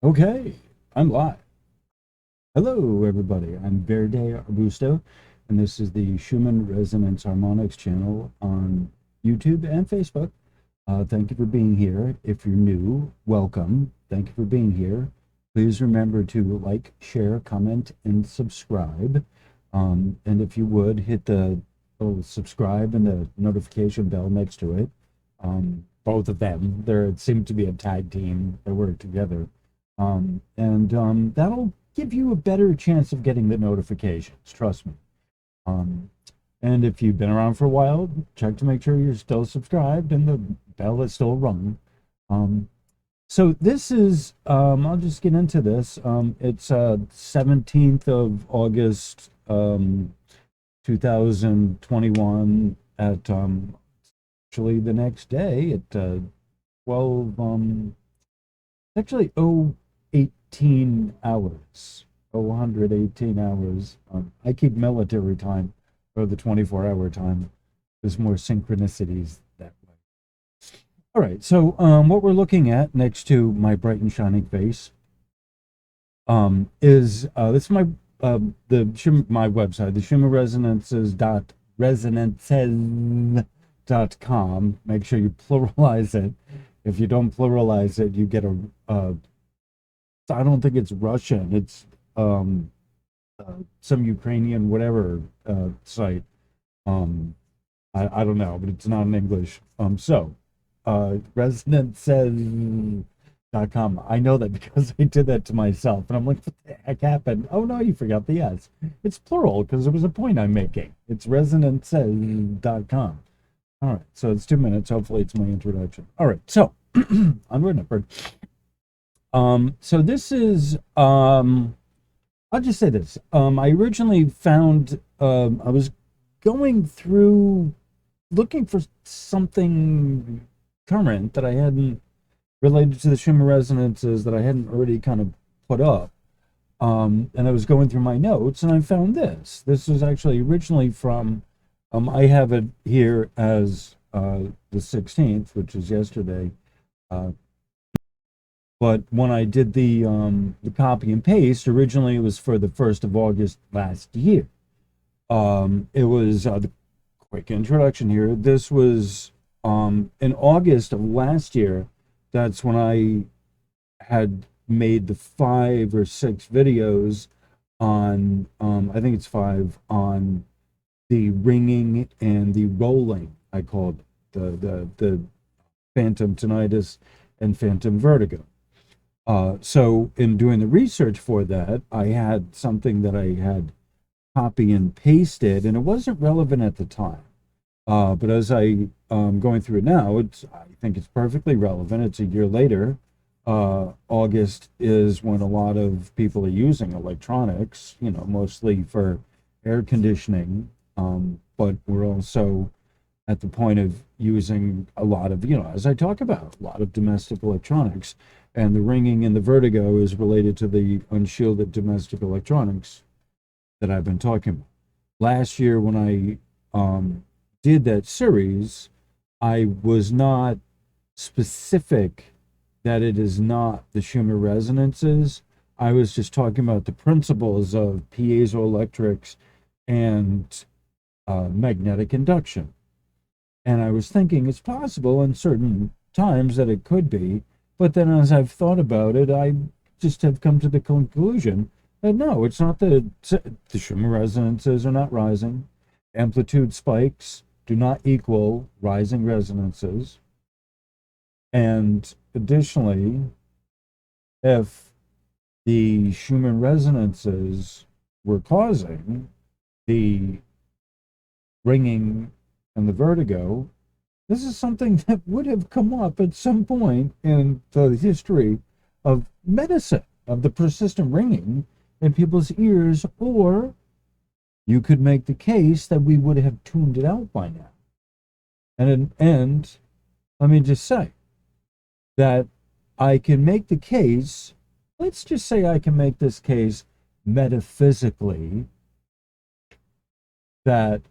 Okay, I'm live. Hello, everybody. I'm Verde Arbusto, and this is the Schumann Resonance Harmonics channel on YouTube and Facebook. Thank you for being here. If you're new, welcome. Thank you for being here. Please remember to like, share, comment, and subscribe. And if you would, hit the little subscribe and the notification bell next to it. Both of them. They seem to be a tag team. They work together. And that'll give you a better chance of getting the notifications, trust me. Um, and if you've been around for a while, check to make sure you're still subscribed and the bell is still rung. So this is, I'll just get into this. It's 17th of August, 2021 at, actually the next day at 12, actually 18 hours, 118 hours. I keep military time or the 24-hour time. There's more synchronicities that way. All right, so what we're looking at next to my bright and shining face is this is my my website, the Schumann Resonances.com. Make sure you pluralize it. If you don't pluralize it, you get a I don't think it's Russian. It's some Ukrainian whatever site. I don't know, but it's not in English. Resonances.com. I know that because I did that to myself, and I'm like, what the heck happened? Oh no, you forgot the S. It's plural because there was a point I'm making. It's resonances.com. All right, so it's 2 minutes. Hopefully, it's my introduction. All right, so onward and upward. So this is, I'll just say this. I originally found, I was going through looking for something current that I hadn't related to the Schumann resonances that I hadn't already kind of put up. And I was going through my notes and I found this. This was actually originally from, I have it here as the 16th, which is yesterday. But when I did the copy and paste, originally it was for the 1st of August last year. It was the quick introduction here. This was in August of last year. That's when I had made the 5 or 6 videos on, I think it's 5, on the ringing and the rolling. I called the phantom-tinnitus and phantom-vertigo. So in doing the research for that, I had something that I had copy and pasted, and it wasn't relevant at the time. But as I going through it now, I think it's perfectly relevant. It's a year later. August is when a lot of people are using electronics, mostly for air conditioning. But we're also at the point of using a lot of, as I talk about, a lot of domestic electronics. And the ringing and the vertigo is related to the unshielded domestic electronics that I've been talking about. Last year, when I did that series, I was not specific that it is not the Schumann resonances. I was just talking about the principles of piezoelectrics and magnetic induction. And I was thinking it's possible in certain times that it could be, but then as I've thought about it, I just have come to the conclusion that no, it's not the Schumann resonances are not rising. Amplitude spikes do not equal rising resonances. And additionally, if the Schumann resonances were causing the ringing and the vertigo, this is something that would have come up at some point in the history of medicine, of the persistent ringing in people's ears, or you could make the case that we would have tuned it out by now. And let me just say that I can make the case, let's just say I can make this case metaphysically, that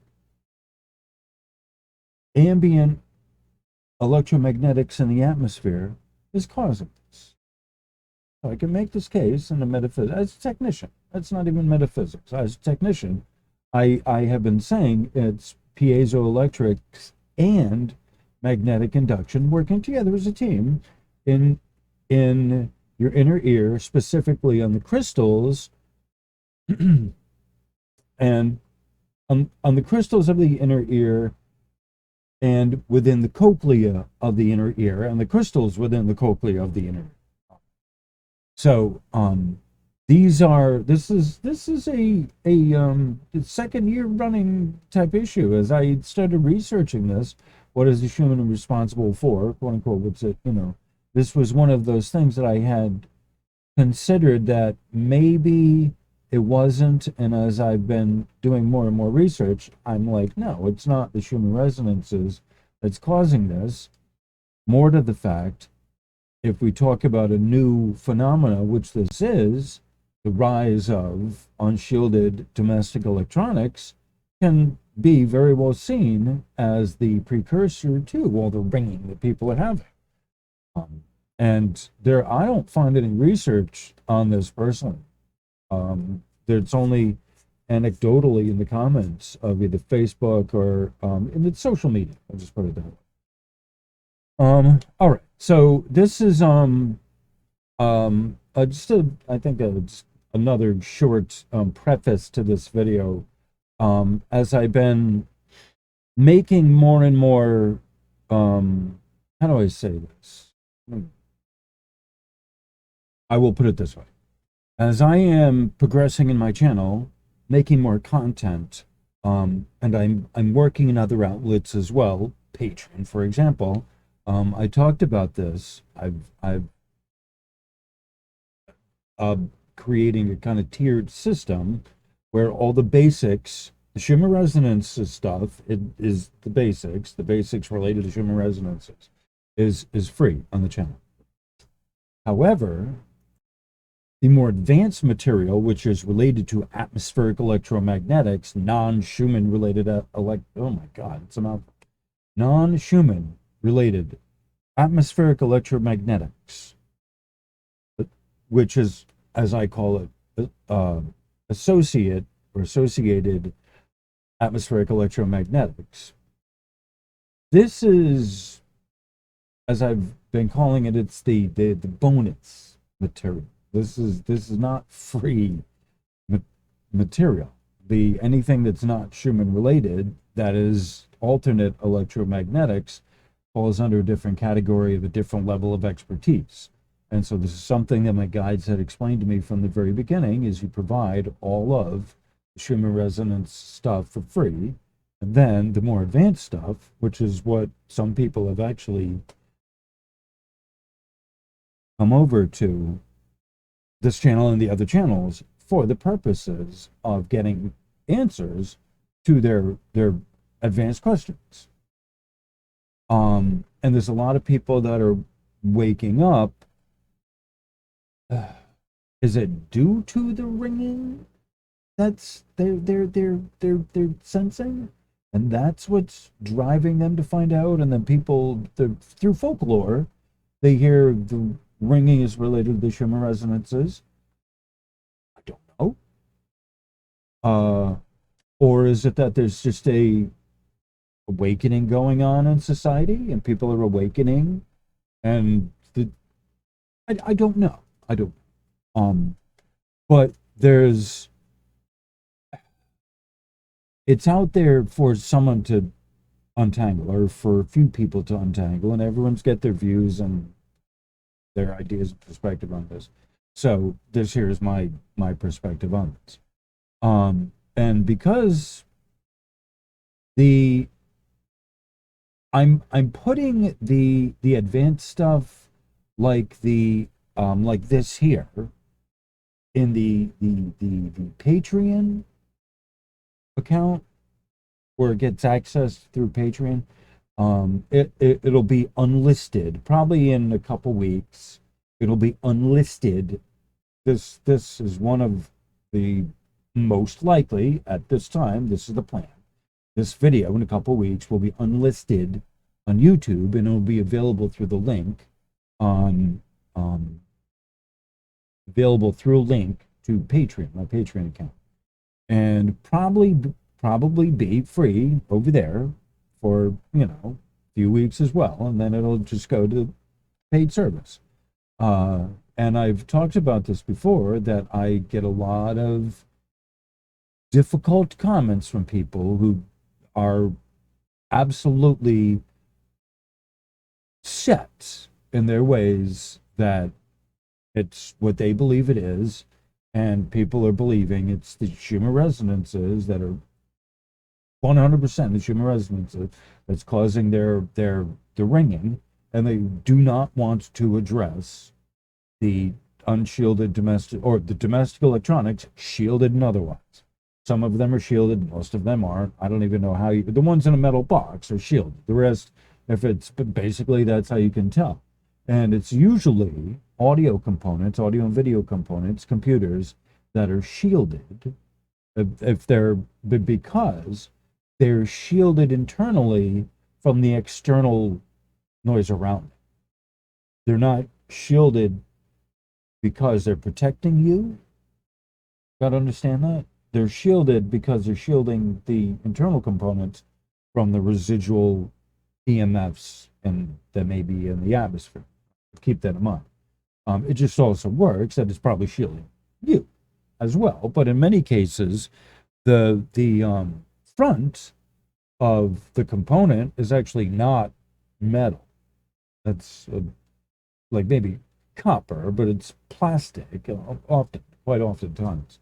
ambient electromagnetics in the atmosphere is causing this. So I can make this case in a metaphysics, as a technician. That's not even metaphysics. As a technician, I have been saying it's piezoelectrics and magnetic induction working together as a team in your inner ear, specifically on the crystals, and on the crystals of the inner ear, and within the cochlea of the inner ear, and the crystals within the cochlea of the inner ear. So this is a second year running type issue. As I started researching this, what is the Schumann responsible for, quote unquote, what's it, this was one of those things that I had considered that maybe it wasn't, and as I've been doing more and more research, I'm like, no, it's not the Schumann resonances that's causing this. More to the fact, if we talk about a new phenomena, which this is, the rise of unshielded domestic electronics can be very well seen as the precursor to all the ringing that people are having. And I don't find any research on this personally. There's only anecdotally in the comments of either Facebook or in the social media. I'll just put it that way. All right. So this is just I think just another short preface to this video. As I've been making more and more, how do I say this? I will put it this way. As I am progressing in my channel, making more content, and I'm working in other outlets as well, Patreon, for example. I talked about this. I've creating a kind of tiered system where all the basics, the Schumann Resonances stuff, it is the basics related to Schumann Resonances is free on the channel. However, the more advanced material, which is related to atmospheric electromagnetics, non-Schumann related non-Schumann related atmospheric electromagnetics, which is, as I call it, associated atmospheric electromagnetics. This is, as I've been calling it, it's the bonus material. This is not free material. Anything that's not Schumann related, that is alternate electromagnetics, falls under a different category of a different level of expertise. And so this is something that my guides had explained to me from the very beginning, is you provide all of the Schumann resonance stuff for free, and then the more advanced stuff, which is what some people have actually come over to this channel and the other channels for the purposes of getting answers to their advanced questions. And there's a lot of people that are waking up. Is it due to the ringing that's they're sensing, and that's what's driving them to find out? And then people, through folklore, they hear the ringing is related to the Schumann resonances. I don't know. Or is it that there's just a awakening going on in society, and people are awakening, and I don't know. But it's out there for someone to untangle, or for a few people to untangle, and everyone's get their views and their ideas and perspective on this. So here's my perspective on this. And because I'm putting the advanced stuff like like this here in the Patreon account, where it gets access through Patreon. It'll be unlisted probably in a couple weeks. It'll be unlisted. This is one of the most likely at this time. This is the plan. This video in a couple weeks will be unlisted on YouTube, and it'll be available through the link on available through a link to Patreon, my Patreon account, and probably be free over there for, you know, a few weeks as well, and then it'll just go to paid service. And I've talked about this before, that I get a lot of difficult comments from people who are absolutely set in their ways that it's what they believe it is, and people are believing it's the Schumann resonances that are 100% the Schumann resonances that's causing the ringing, and they do not want to address the unshielded domestic, or the domestic electronics, shielded and otherwise. Some of them are shielded, most of them aren't. I don't even know how you, the ones in a metal box are shielded. The rest, if it's, but basically that's how you can tell. And it's usually audio components, audio and video components, computers that are shielded, if they're, because they're shielded internally from the external noise around them. They're not shielded because they're protecting you. Got to understand that? They're shielded because they're shielding the internal components from the residual EMFs and that may be in the atmosphere. Keep that in mind. It just also works that it's probably shielding you as well. But in many cases, the front of the component is actually not metal. That's like maybe copper, but it's plastic, quite often times.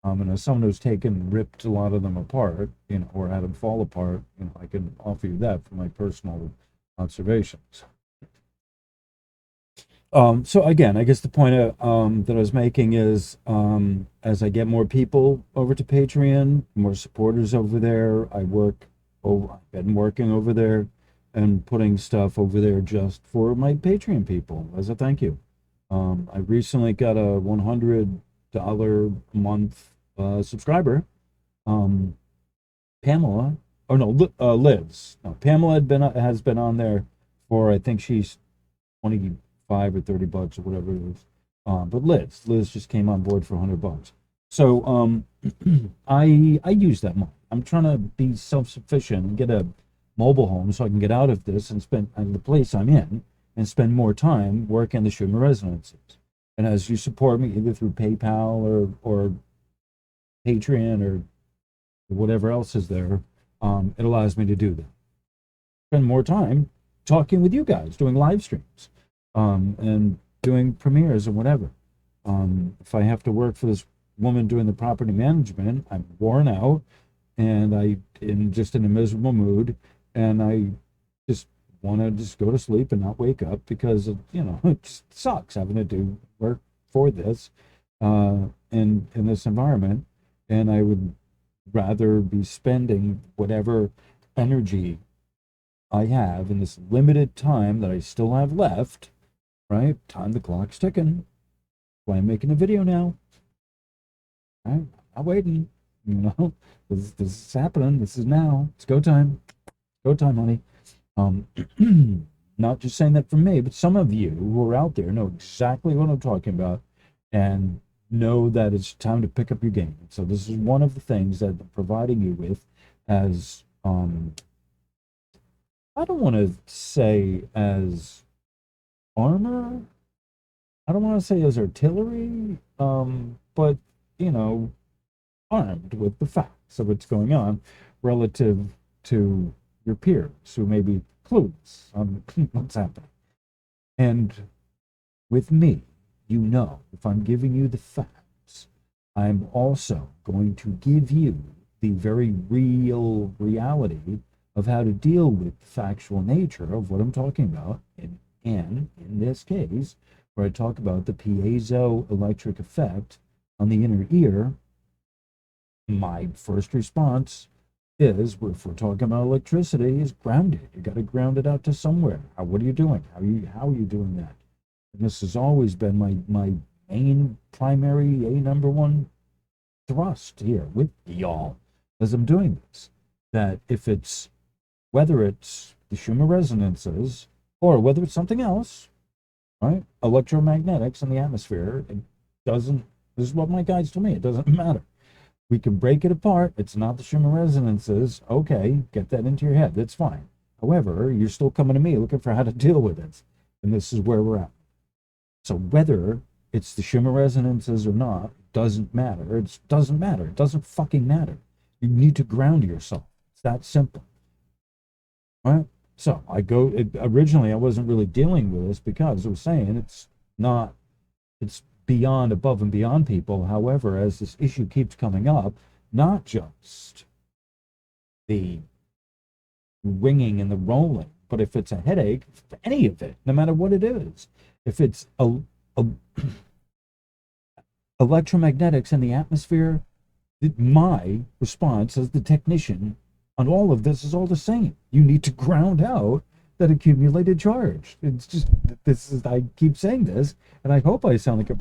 And as someone who's ripped a lot of them apart, you know, or had them fall apart, you know, I can offer you that from my personal observations. So again, I guess the point that I was making is, as I get more people over to Patreon, more supporters over there, I've been working over there and putting stuff over there just for my Patreon people as a thank you. I recently got a $100 a month subscriber, Pamela, or no, Liz. No, Pamela has been on there for, I think she's 25 or $30 or whatever it is. But Liz just came on board for $100. So I use that money. I'm trying to be self-sufficient and get a mobile home so I can get out of this and spend the place I'm in and spend more time working the Schumann Resonances. And as you support me either through PayPal or Patreon or whatever else is there, it allows me to do that. Spend more time talking with you guys, doing live streams, and doing premieres and whatever. If I have to work for this woman doing the property management, I'm worn out and just in a miserable mood, and I just want to just go to sleep and not wake up because you know, it just sucks having to do work for this in this environment. And I would rather be spending whatever energy I have in this limited time that I still have left, right? Time, the clock's ticking. That's why I'm making a video now. Right? I'm waiting. You know, this is happening. This is now. It's go time. Go time, honey. Not just saying that for me, but some of you who are out there know exactly what I'm talking about and know that it's time to pick up your game. So this is one of the things that I'm providing you with as, I don't want to say as armor. I don't want to say as artillery, but, you know, armed with the facts of what's going on relative to your peers who may be clueless on what's happening. And with me, you know, if I'm giving you the facts, I'm also going to give you the very real reality of how to deal with the factual nature of what I'm talking about. And in this case, where I talk about the piezoelectric effect on the inner ear, my first response is, if we're talking about electricity, is ground it. You got to ground it out to somewhere. What are you doing? How are you doing that? And this has always been my main primary number one thrust here with y'all as I'm doing this. That if it's, whether it's the Schumann resonances or whether it's something else, right? Electromagnetics in the atmosphere, and Doesn't, this is what my guides told me, it doesn't matter. We can break it apart. It's not the Schumann resonances. Okay, get that into your head. That's fine. However, you're still coming to me looking for how to deal with it. And this is where we're at. So whether it's the Schumann resonances or not, doesn't matter. It doesn't matter. It doesn't fucking matter. You need to ground yourself. It's that simple. All right? So originally I wasn't really dealing with this because I was saying it's beyond, above and beyond people. However, as this issue keeps coming up, not just the ringing and the rolling, but if it's a headache, any of it, no matter what it is, if it's electromagnetics in the atmosphere, my response as the technician on all of this is all the same. You need to ground out that accumulated charge. It's just, I keep saying this, and I hope I sound like a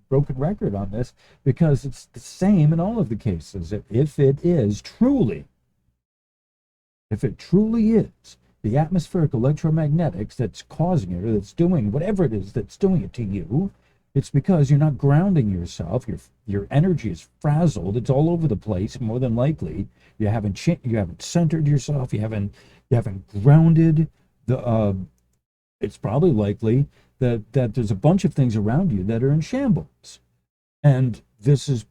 broken record on this, because it's the same in all of the cases. If it truly is the atmospheric electromagnetics that's causing it, or that's doing whatever it is that's doing it to you, it's because you're not grounding yourself. Your energy is frazzled. It's all over the place. More than likely, you haven't centered yourself. You haven't grounded the. It's probably likely that there's a bunch of things around you that are in shambles, and this is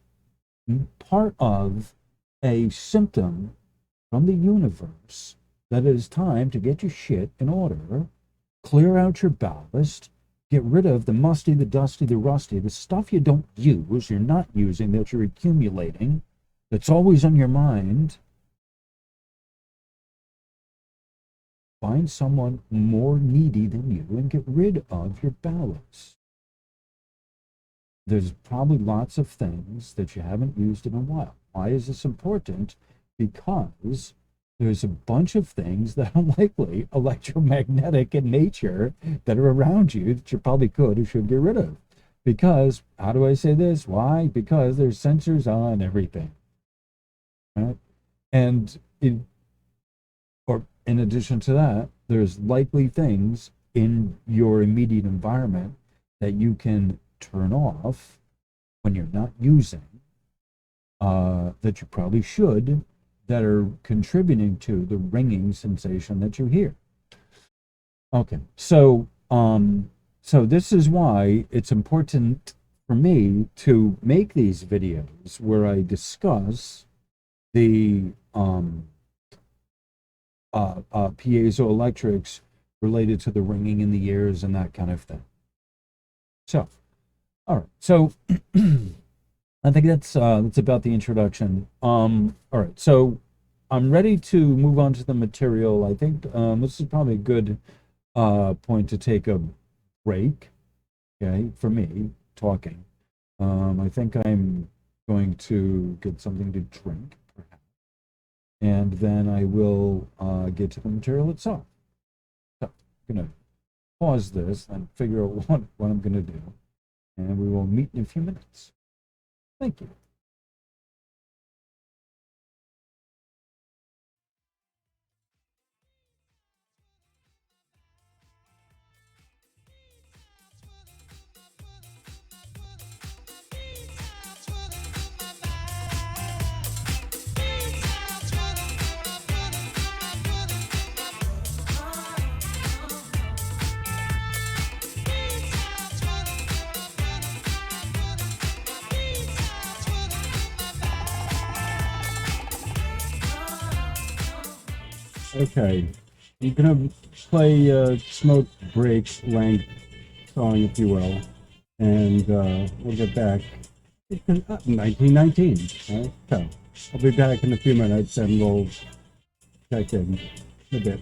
part of a symptom from the universe that it is time to get your shit in order, clear out your ballast, get rid of the musty, the dusty, the rusty, the stuff you don't use, you're not using, that you're accumulating, that's always on your mind. Find someone more needy than you and get rid of your ballast. There's probably lots of things that you haven't used in a while. Why is this important? Because there's a bunch of things that are likely electromagnetic in nature that are around you that you probably could or should get rid of. Because, how do I say this? Why? Because there's sensors on everything. Right? And in addition to that, there's likely things in your immediate environment that you can turn off when you're not using, that you probably should, that are contributing to the ringing sensation that you hear. Okay, so this is why it's important for me to make these videos where I discuss the piezoelectrics related to the ringing in the ears and that kind of thing. So, all right, so I think that's about the introduction. All right, so I'm ready to move on to the material. I think this is probably a good point to take a break, okay, for me talking. I think I'm going to get something to drink, perhaps, and then I will get to the material itself. So I'm going to pause this and figure out what I'm going to do, and we will meet in a few minutes. Thank you. Okay, I'm gonna play Smoke Break length song, if you will, and we'll get back. 1919, right? So I'll be back in a few minutes and we'll check in a bit.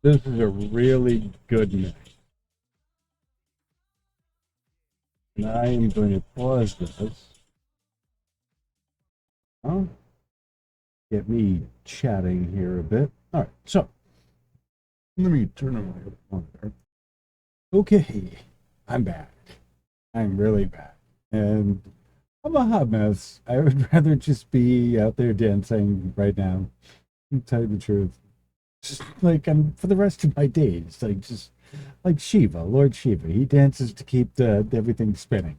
This is a really good mix. And I am going to pause this. Get me chatting here a bit. All right, so let me turn on my monitor. Okay, I'm back. I'm really back. And I'm a hot mess. I would rather just be out there dancing right now. To tell you the truth. Just like I'm for the rest of my days. Like just like Shiva, Lord Shiva. He dances to keep everything spinning.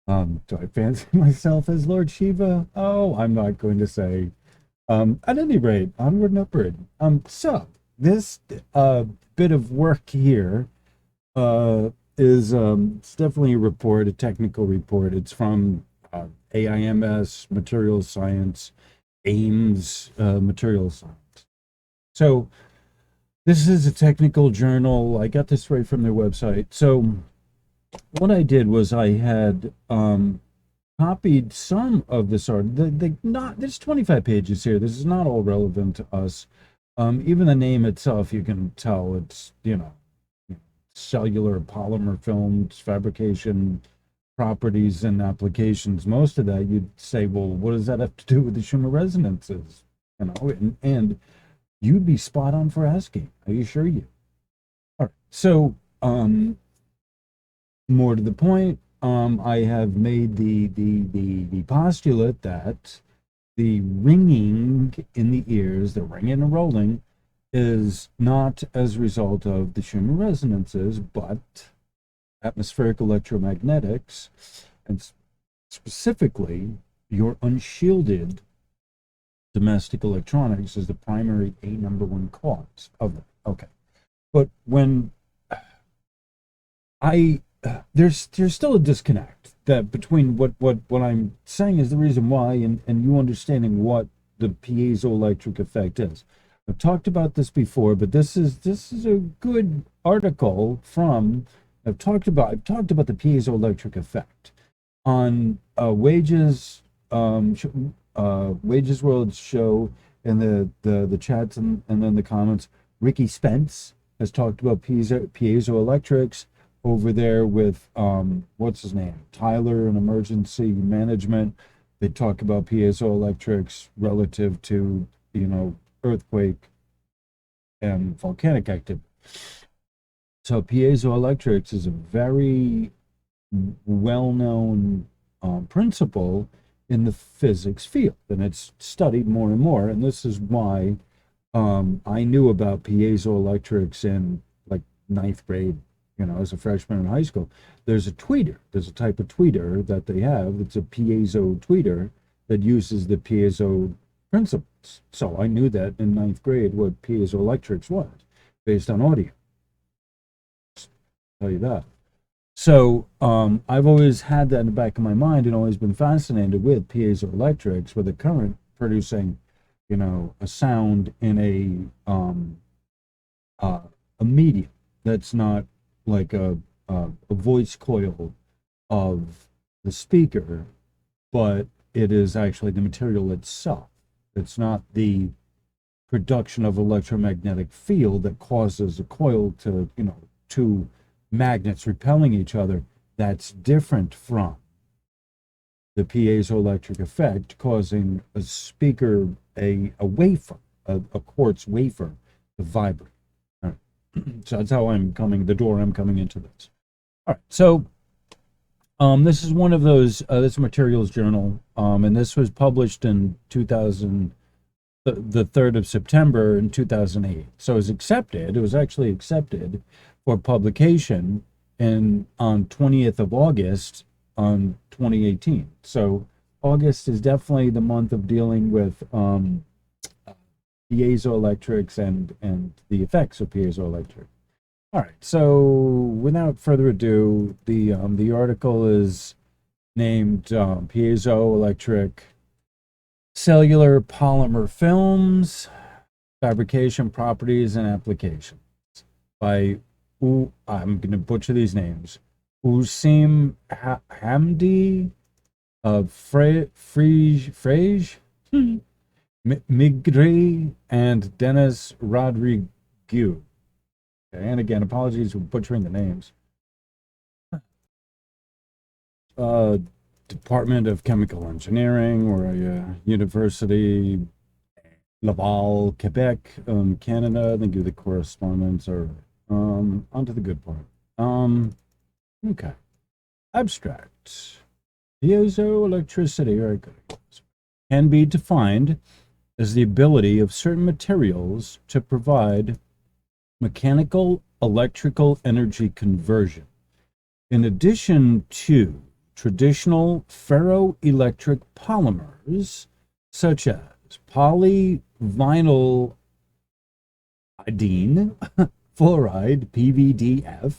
Do I fancy myself as Lord Shiva? Oh, I'm not going to say. At any rate, onward and upward. So this bit of work here is it's definitely a report, a technical report. It's from AIMS Materials Science, AIMS Materials Science. So this is a technical journal. I got this right from their website. So what I did was I had copied some of this art. There's 25 pages here. This is not all relevant to us. Even the name itself, you can tell it's, cellular polymer films, fabrication properties and applications. Most of that you'd say, well, what does that have to do with the Schumann resonances? And you'd be spot on for asking. I assure you. All right. So, more to the point, I have made the postulate that the ringing in the ears, the ringing and rolling, is not as a result of the Schumann resonances, but atmospheric electromagnetics, and specifically your unshielded domestic electronics is the primary number one cause of it. Okay, but when there's still a disconnect that between what I'm saying is the reason why and you understanding what the piezoelectric effect is. I've talked about this before, but this is a good article from I've talked about the piezoelectric effect on Wages Wages World show and the chats and then the comments. Ricky Spence has talked about piezoelectrics over there with what's his name, Tyler in emergency management. They talk about piezoelectrics relative to earthquake and volcanic activity. So piezoelectrics is a very well-known principle in the physics field, and it's studied more and more. And this is why I knew about piezoelectrics in like ninth grade, as a freshman in high school. There's a tweeter. There's a type of tweeter that they have. It's a piezo tweeter that uses the piezo principles. So I knew that in ninth grade what piezoelectrics was based on audio. I'll tell you that. So I've always had that in the back of my mind and always been fascinated with piezoelectrics, with a current producing, a sound in a medium that's not like a voice coil of the speaker, but it is actually the material itself. It's not the production of electromagnetic field that causes a coil to, two magnets repelling each other. That's different from the piezoelectric effect causing a speaker, a wafer, a quartz wafer to vibrate. All right. So that's how I'm coming into this. All right. So this is one of those, this materials journal, and this was published in 2000, the 3rd of September in 2008. So it was actually accepted for publication on 20th of August on 2018. So August is definitely the month of dealing with piezoelectrics and the effects of piezoelectric. All right, so without further ado, the article is named Piezoelectric Cellular Polymer Films, Fabrication Properties and Applications by, I'm going to butcher these names, Usim Hamdi of Frege, Migri, and Dennis Rodriguez. Okay, and again, apologies for butchering the names. Uh, Department of Chemical Engineering, or a University Laval, Quebec, Canada. Thank you. The correspondence are on to the good part. Okay. Abstract. Piezoelectricity, very good, can be defined as the ability of certain materials to provide mechanical electrical energy conversion. In addition to traditional ferroelectric polymers, such as polyvinyl iodine, fluoride, PVDF,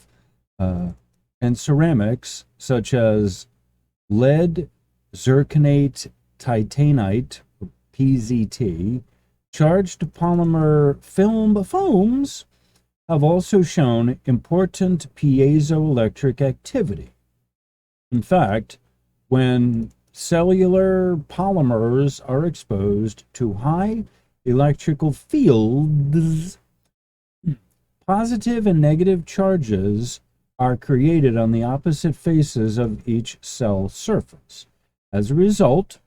and ceramics, such as lead, zirconate, titanite, PZT, charged polymer film foams have also shown important piezoelectric activity. In fact, when cellular polymers are exposed to high electrical fields, positive and negative charges are created on the opposite faces of each cell surface. As a result,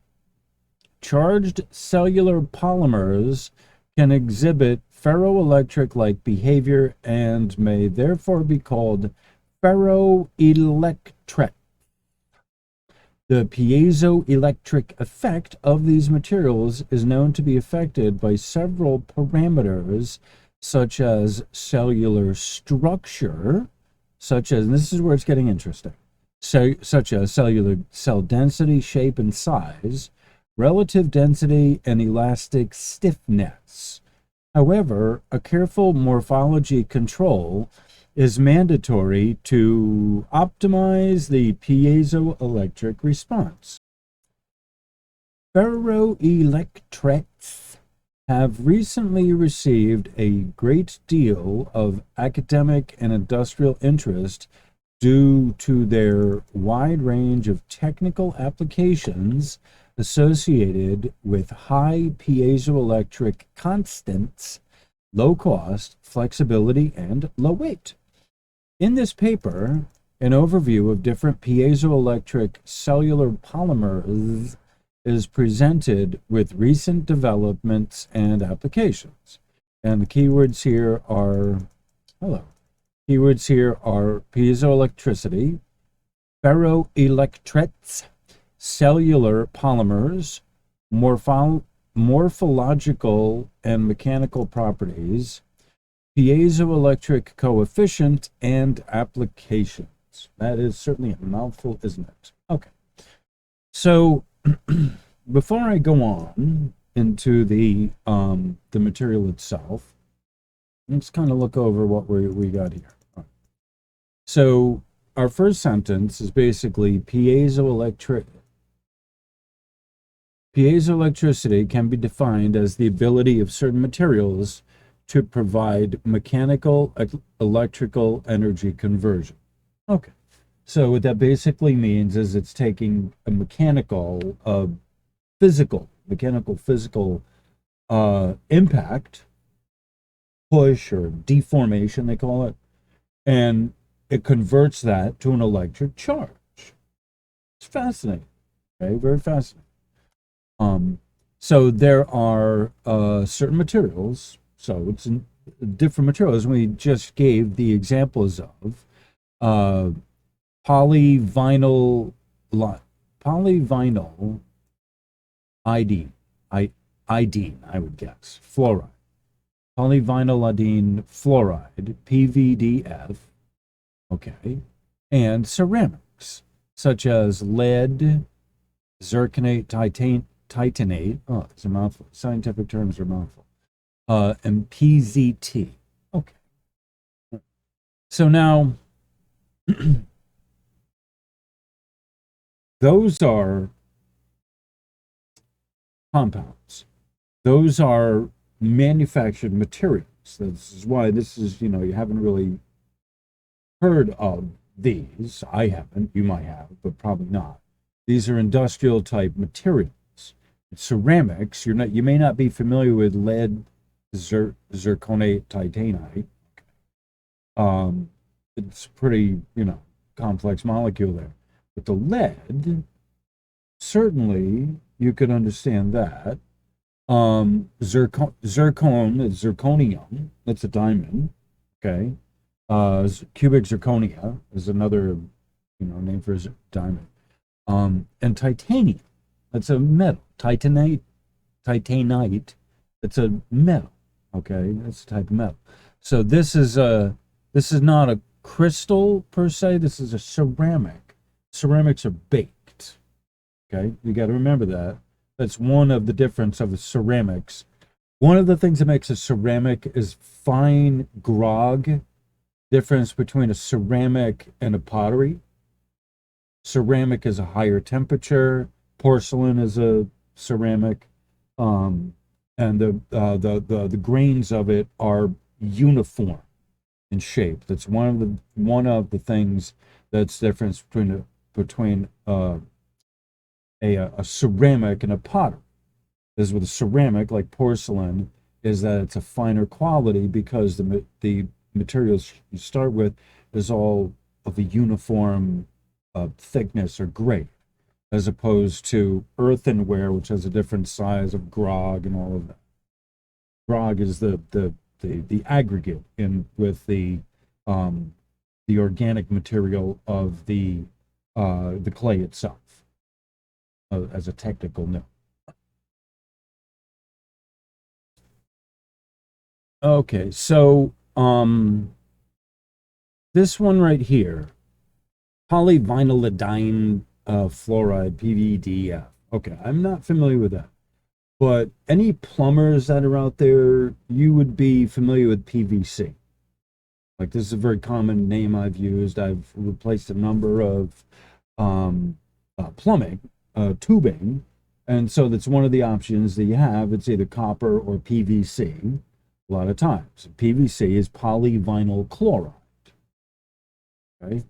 charged cellular polymers can exhibit ferroelectric-like behavior and may therefore be called ferroelectric. The piezoelectric effect of these materials is known to be affected by several parameters, such as cellular structure, such as, and this is where it's getting interesting, such as cellular cell density, shape, and size, relative density, and elastic stiffness. However, a careful morphology control is mandatory to optimize the piezoelectric response. Ferroelectrics have recently received a great deal of academic and industrial interest due to their wide range of technical applications associated with high piezoelectric constants, low cost, flexibility, and low weight. In this paper, an overview of different piezoelectric cellular polymers is presented with recent developments and applications. And the keywords here are, piezoelectricity, ferroelectrics, cellular polymers, morphological and mechanical properties, piezoelectric coefficient, and applications. That is certainly a mouthful, isn't it? Okay. So before I go on into the material itself, let's kind of look over what we got here. So our first sentence is basically piezoelectricity can be defined as the ability of certain materials to provide mechanical electrical energy conversion. Okay. So what that basically means is it's taking a mechanical physical impact, push or deformation they call it, and it converts that to an electric charge. It's fascinating. Okay, very fascinating. So there are certain materials. So it's in different materials. We just gave the examples of polyvinyl iodine, I would guess, fluoride. Polyvinyl iodine fluoride, PVDF, okay, and ceramics, such as lead, zirconate, titanate, oh, it's a mouthful, scientific terms are a mouthful, and PZT. Okay. So now, those are compounds. Those are manufactured materials. This is why this is, you haven't really heard of these. I haven't. You might have, but probably not. These are industrial type materials. Ceramics, you may not be familiar with lead, zirconate, titanite. It's pretty, complex molecule there. But the lead, certainly you could understand that. Zirconium, that's a diamond, okay? Cubic zirconia is another, name for a diamond. And titanium, that's a metal. Titanite, it's a metal, okay? That's a type of metal. So this is not a crystal per se. This is a ceramic. Ceramics are baked, okay? You got to remember that. That's one of the difference of the ceramics. One of the things that makes a ceramic is fine grog. Difference between a ceramic and a pottery. Ceramic is a higher temperature. Porcelain is a ceramic, and the grains of it are uniform in shape. That's one of the things that's difference between a ceramic and a pottery. Is with a ceramic like porcelain is that it's a finer quality because the materials you start with is all of a uniform thickness or grade, as opposed to earthenware, which has a different size of grog and all of that. Grog is the aggregate in with the organic material of the clay itself, as a technical note. Okay, so this one right here, polyvinylidene fluoride, PVDF. Okay, I'm not familiar with that. But any plumbers that are out there, you would be familiar with PVC. Like, this is a very common name I've used. I've replaced a number of plumbing, tubing, and so that's one of the options that you have. It's either copper or PVC. A lot of times, PVC is polyvinyl chloride. Okay,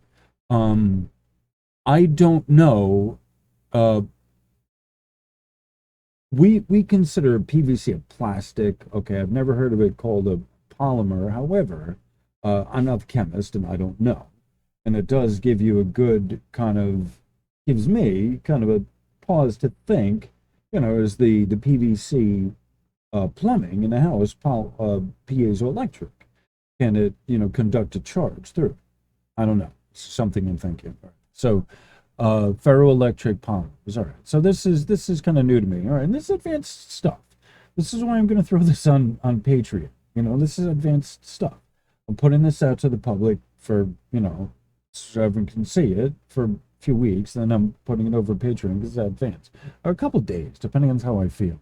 I don't know. Uh, we consider PVC a plastic. Okay, I've never heard of it called a polymer. However, I'm not a chemist and I don't know. And it does give you a good gives me kind of a pause to think, is the PVC plumbing in a house piezoelectric? Can it, conduct a charge through? I don't know. It's something I'm thinking. So ferroelectric polymers. All right. So this is kind of new to me. All right, and this is advanced stuff. This is why I'm going to throw this on Patreon. This is advanced stuff. I'm putting this out to the public for so everyone can see it for a few weeks. Then I'm putting it over Patreon because it's advanced, or a couple days, depending on how I feel.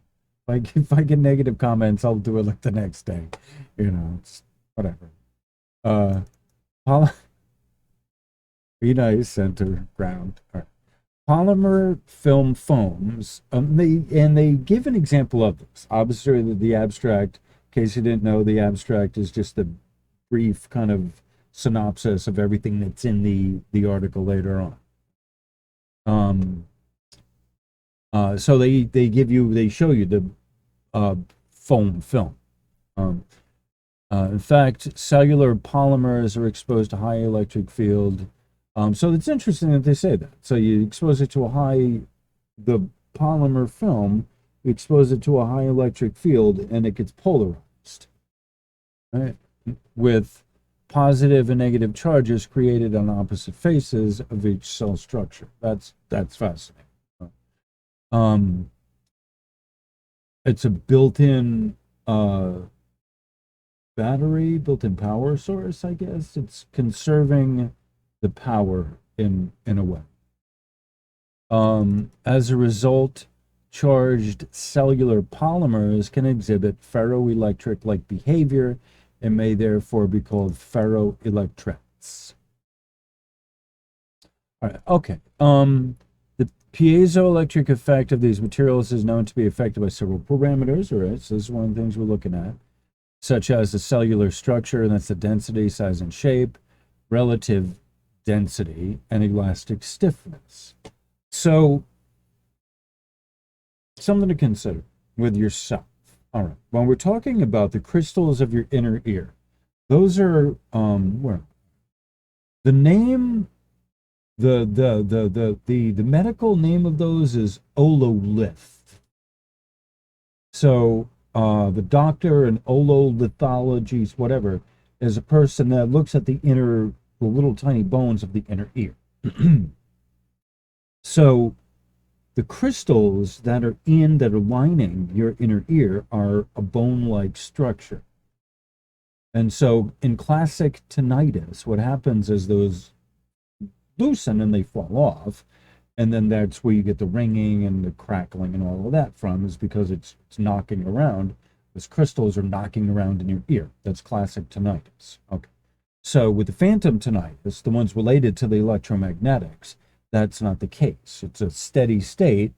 If I get negative comments, I'll do it like the next day. It's whatever. Be nice, center, ground. All right. Polymer film foams. They give an example of this. Obviously, the abstract. In case you didn't know, the abstract is just a brief kind of synopsis of everything that's in the article later on. So they show you the foam film. In fact, cellular polymers are exposed to high electric field. So it's interesting that they say that. So you expose it to the polymer film, you expose it to a high electric field, and it gets polarized, right? With positive and negative charges created on opposite faces of each cell structure. That's fascinating. It's a built-in battery, built-in power source, I guess. It's conserving the power in a way. As a result, charged cellular polymers can exhibit ferroelectric-like behavior and may therefore be called ferroelectrets. All right, okay. The piezoelectric effect of these materials is known to be affected by several parameters. All right, so this is one of the things we're looking at, such as the cellular structure, and that's the density, size, and shape, relative density, and elastic stiffness. So, something to consider with yourself. All right, when we're talking about the crystals of your inner ear, Those are where the name the medical name of those is ololith. So the doctor in ololithologies, whatever, is a person that looks at the little tiny bones of the inner ear. So the crystals that are lining your inner ear are a bone-like structure. And so in classic tinnitus, what happens is those loosen and they fall off. And then that's where you get the ringing and the crackling and all of that from, is because it's knocking around. Those crystals are knocking around in your ear. That's classic tinnitus. Okay. So with the phantom tinnitus, the ones related to the electromagnetics, that's not the case. It's a steady state,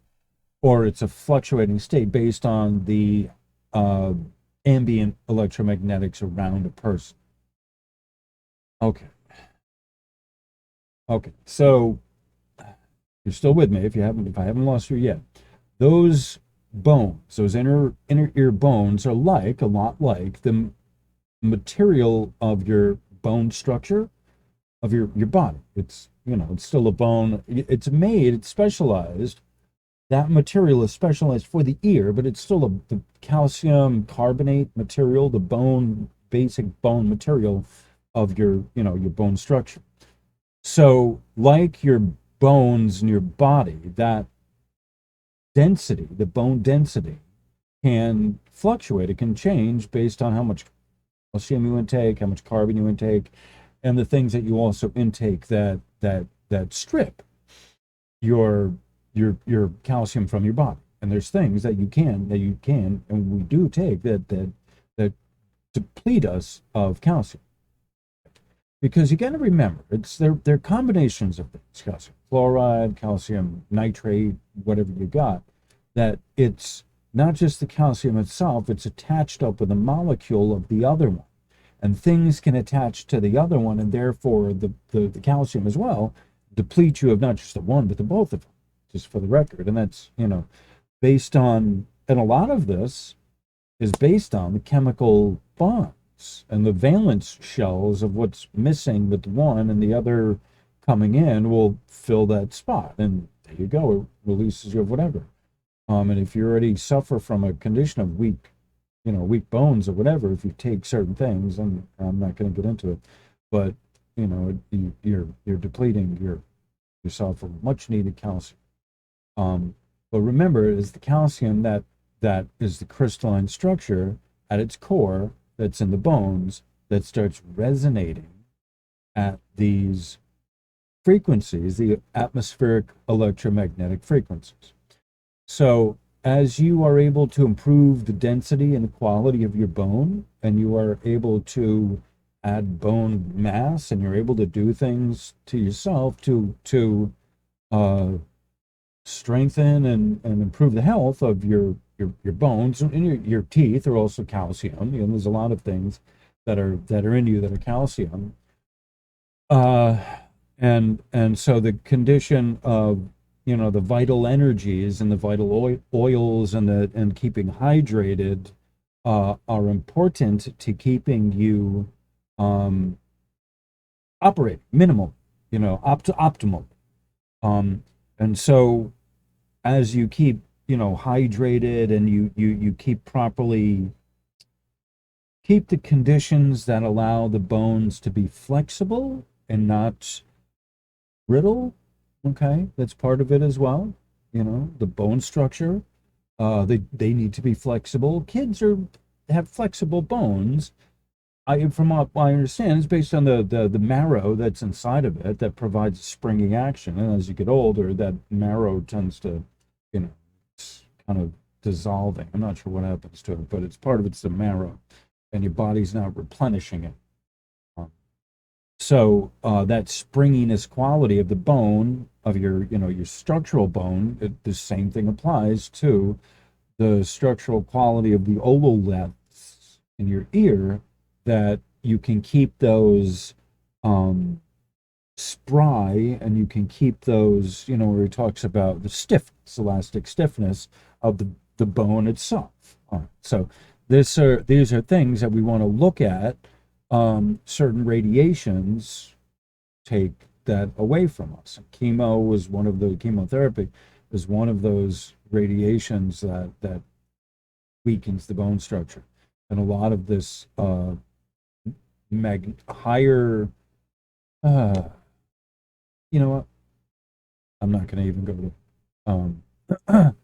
or it's a fluctuating state based on the ambient electromagnetics around a person. Okay. Okay. So you're still with me if I haven't lost you yet. Those bones, those inner ear bones, are a lot like the material of your bone structure of your body. It's it's still a bone. It's specialized. That material is specialized for the ear, but it's still the calcium carbonate material, the basic bone material of your bone structure. So like your bones in your body, that density, the bone density, can fluctuate. It can change based on how much calcium you intake, how much carbon you intake, and the things that you also intake that strip your calcium from your body. And there's things that you can and we do take that deplete us of calcium. Because you got to remember, they're combinations of things: calcium chloride, calcium nitrate, whatever you got. That it's not just the calcium itself; it's attached up with a molecule of the other one, and things can attach to the other one, and therefore the calcium as well deplete you of not just the one but the both of them. Just for the record, and that's based on, and a lot of this is based on the chemical bond and the valence shells of what's missing with one, and the other coming in will fill that spot, and there you go, it releases you of whatever. And if you already suffer from a condition of weak bones or whatever, if you take certain things, and I'm not going to get into it, but you're depleting yourself of much needed calcium. But remember, it is the calcium that is the crystalline structure at its core, that's in the bones, that starts resonating at these frequencies, the atmospheric electromagnetic frequencies. So as you are able to improve the density and the quality of your bone, and you are able to add bone mass, and you're able to do things to yourself to strengthen and improve the health of your bones, and your teeth are also calcium. There's a lot of things that are in you that are calcium. And so the condition of the vital energies and the vital oils and keeping hydrated are important to keeping you operating minimal, optimal. And so as you keep hydrated, and you keep the conditions that allow the bones to be flexible and not brittle. Okay, that's part of it as well. The bone structure, they need to be flexible. Kids have flexible bones. From what I understand, it's based on the marrow that's inside of it that provides springing action. And as you get older, that marrow tends to, it's kind of dissolving. I'm not sure what happens to it, but it's part of it's the marrow, and your body's not replenishing it. So that springiness quality of the bone, of your structural bone, the same thing applies to the structural quality of the otoliths in your ear, that you can keep those spry, and you can keep those, where he talks about the stiffness, elastic stiffness of the bone itself. All right. So these are things that we want to look at certain radiations take that away from us. Chemotherapy is one of those radiations that weakens the bone structure. And a lot of this higher, you know what? I'm not going to even go to.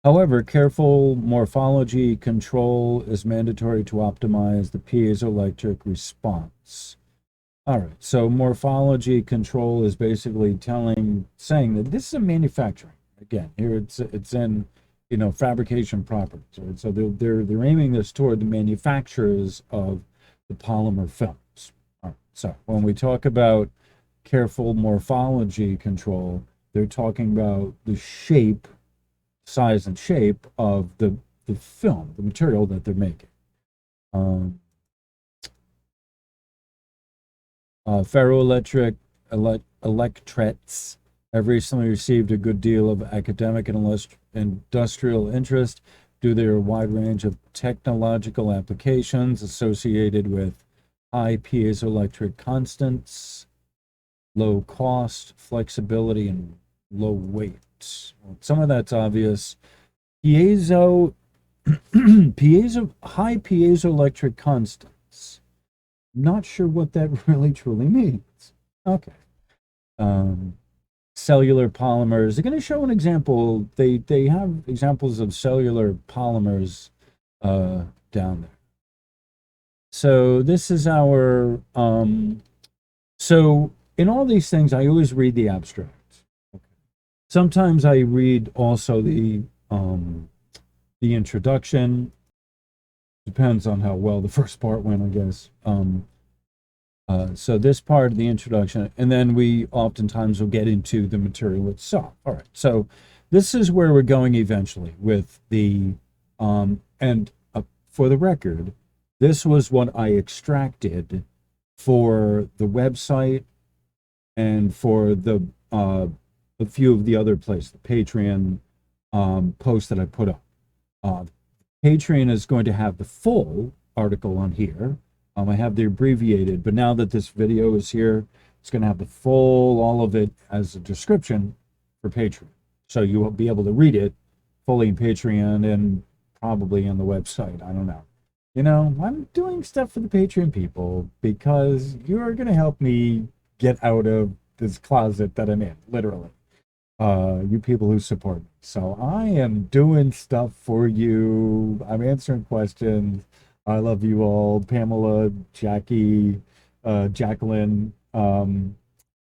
However, careful morphology control is mandatory to optimize the piezoelectric response. All right, so morphology control is basically saying that this is a manufacturing. Again, here it's in, fabrication properties. Right? So they're aiming this toward the manufacturers of the polymer films. All right, so when we talk about careful morphology control, they're talking about the size and shape of the film, the material that they're making. Ferroelectric electrets have recently received a good deal of academic and industrial interest due to their wide range of technological applications associated with high piezoelectric constants, low cost, flexibility, and low weight. Some of that's obvious. High piezoelectric constants. Not sure what that really truly means. Okay. Cellular polymers. They're going to show an example. They have examples of cellular polymers down there. So this is our so in all these things, I always read the abstract. Okay. Sometimes I read also the introduction. Depends on how well the first part went, I guess. So this part of the introduction, and then we oftentimes will get into the material itself. All right, so this is where we're going eventually with the, for the record, this was what I extracted for the website and for the a few of the other places, the Patreon post that I put up. Patreon is going to have the full article on here. I have the abbreviated, but now that this video is here, it's going to have the full, all of it as a description for Patreon. So you will be able to read it fully in Patreon and probably on the website. I don't know. I'm doing stuff for the Patreon people because you're going to help me get out of this closet that I'm in, literally. You people who support me. So I am doing stuff for you. I'm answering questions. I love you all, Pamela, Jackie, Jacqueline, and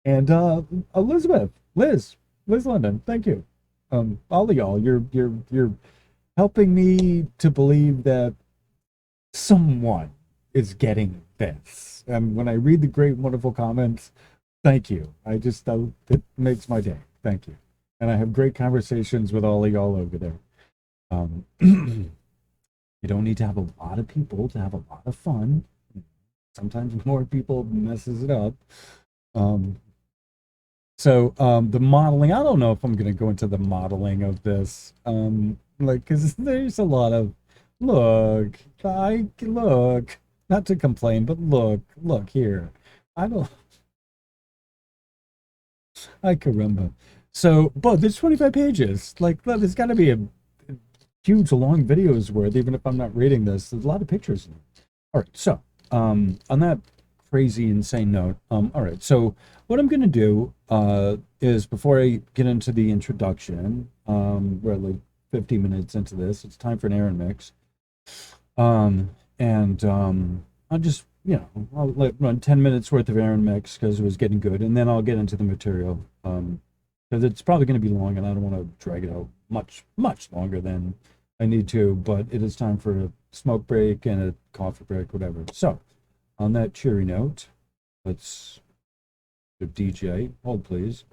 Elizabeth, Liz London. Thank you. All of y'all, you're helping me to believe that someone is getting this. And when I read the great, wonderful comments, thank you. It makes my day. Thank you. And I have great conversations with all of y'all over there. You don't need to have a lot of people to have a lot of fun. Sometimes more people messes it up. So the modeling, I don't know if I'm going to go into the modeling of this. Because there's a lot of, look, not to complain, but look here. I caramba. So, but there's 25 pages. There's got to be a huge long videos worth, even if I'm not reading this. There's a lot of pictures in it. All right, so on that crazy insane note, all right, so what I'm gonna do is, before I get into the introduction, we're like 50 minutes into this, it's time for an air and mix. I'll just, I'll run 10 minutes worth of air and mix because it was getting good, and then I'll get into the material because it's probably going to be long and I don't want to drag it out much longer than I need to, but it is time for a smoke break and a coffee break, whatever. So, on that cheery note, let's do DJ. Hold, please.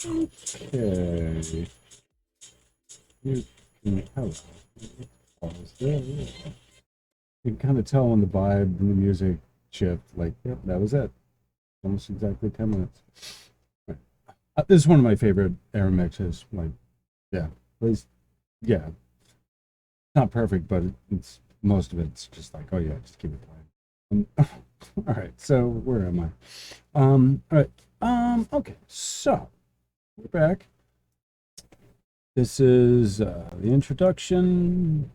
Okay. You can hello. Pause there. You can kind of tell when the vibe and the music shift. Like, yep, that was it. Almost exactly 10 minutes. Right. This is one of my favorite air mixes. Like, yeah, at least, yeah. Not perfect, but it's most of it's just like, oh yeah, just keep it playing. All right, so where am I? All right. Okay, so we're back. This is the introduction.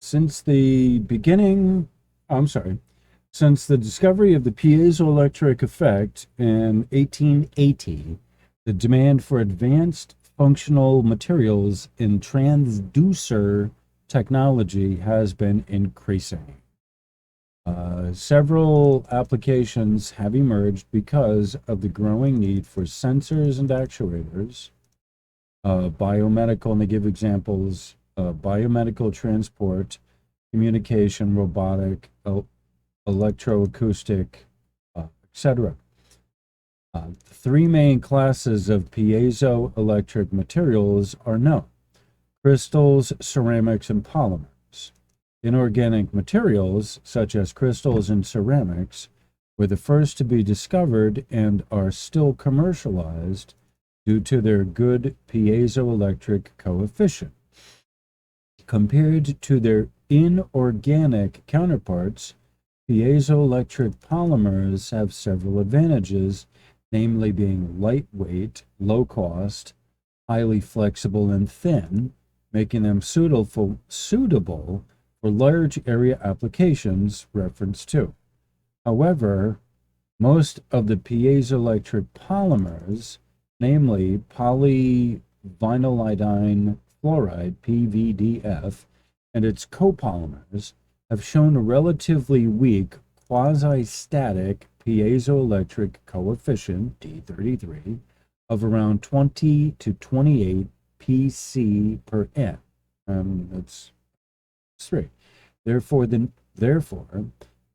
Since the beginning, I'm sorry, since the discovery of the piezoelectric effect in 1880, the demand for advanced functional materials in transducer technology has been increasing. Several applications have emerged because of the growing need for sensors and actuators, biomedical, and they give examples, biomedical transport, communication, robotic, electroacoustic, etc. Three main classes of piezoelectric materials are known: crystals, ceramics, and polymers. Inorganic materials, such as crystals and ceramics, were the first to be discovered and are still commercialized due to their good piezoelectric coefficient. Compared to their inorganic counterparts, piezoelectric polymers have several advantages, namely being lightweight, low cost, highly flexible, and thin, making them suitable for large area applications. Reference 2. However, most of the piezoelectric polymers, namely polyvinylidene fluoride, PVDF, and its copolymers, have shown a relatively weak quasi-static piezoelectric coefficient, D33, of around 20 to 28 pC per N. That's 3. Therefore, the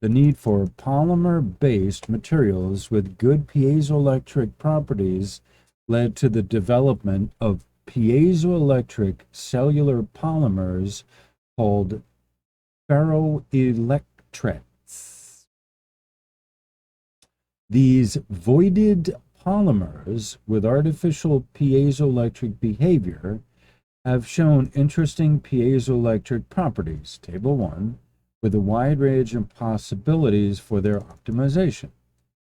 need for polymer-based materials with good piezoelectric properties led to the development of piezoelectric cellular polymers called ferroelectrics. These voided polymers with artificial piezoelectric behavior have shown interesting piezoelectric properties, Table 1, with a wide range of possibilities for their optimization.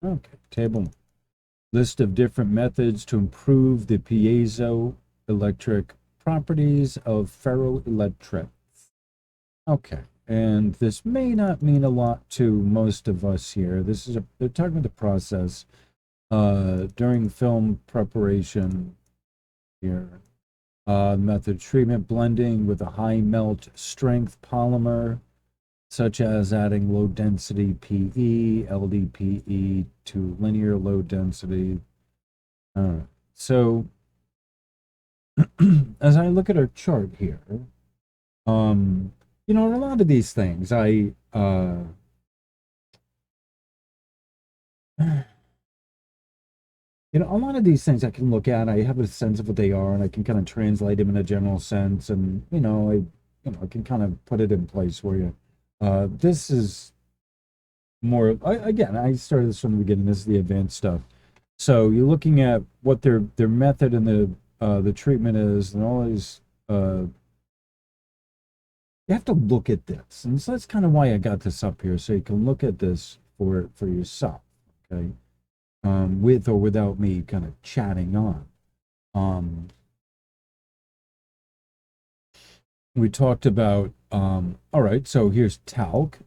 Okay, Table 1. List of different methods to improve the piezoelectric properties of ferroelectrics. Okay, and this may not mean a lot to most of us here. They're talking about the process during film preparation here. Method treatment: blending with a high melt strength polymer, such as adding low density PE, LDPE to linear low density. All right. So as I look at our chart here, you know, a lot of these things you know, a lot of these things I can look at, I have a sense of what they are, and I can kind of translate them in a general sense, and I can kind of put it in place for you. This is more, again, I started this from the beginning. This is the advanced stuff. So you're looking at what their method and the treatment is, and all these. You have to look at this, and so that's kind of why I got this up here, so you can look at this for yourself. Okay. With or without me kind of chatting on. We talked about, all right, so here's talc,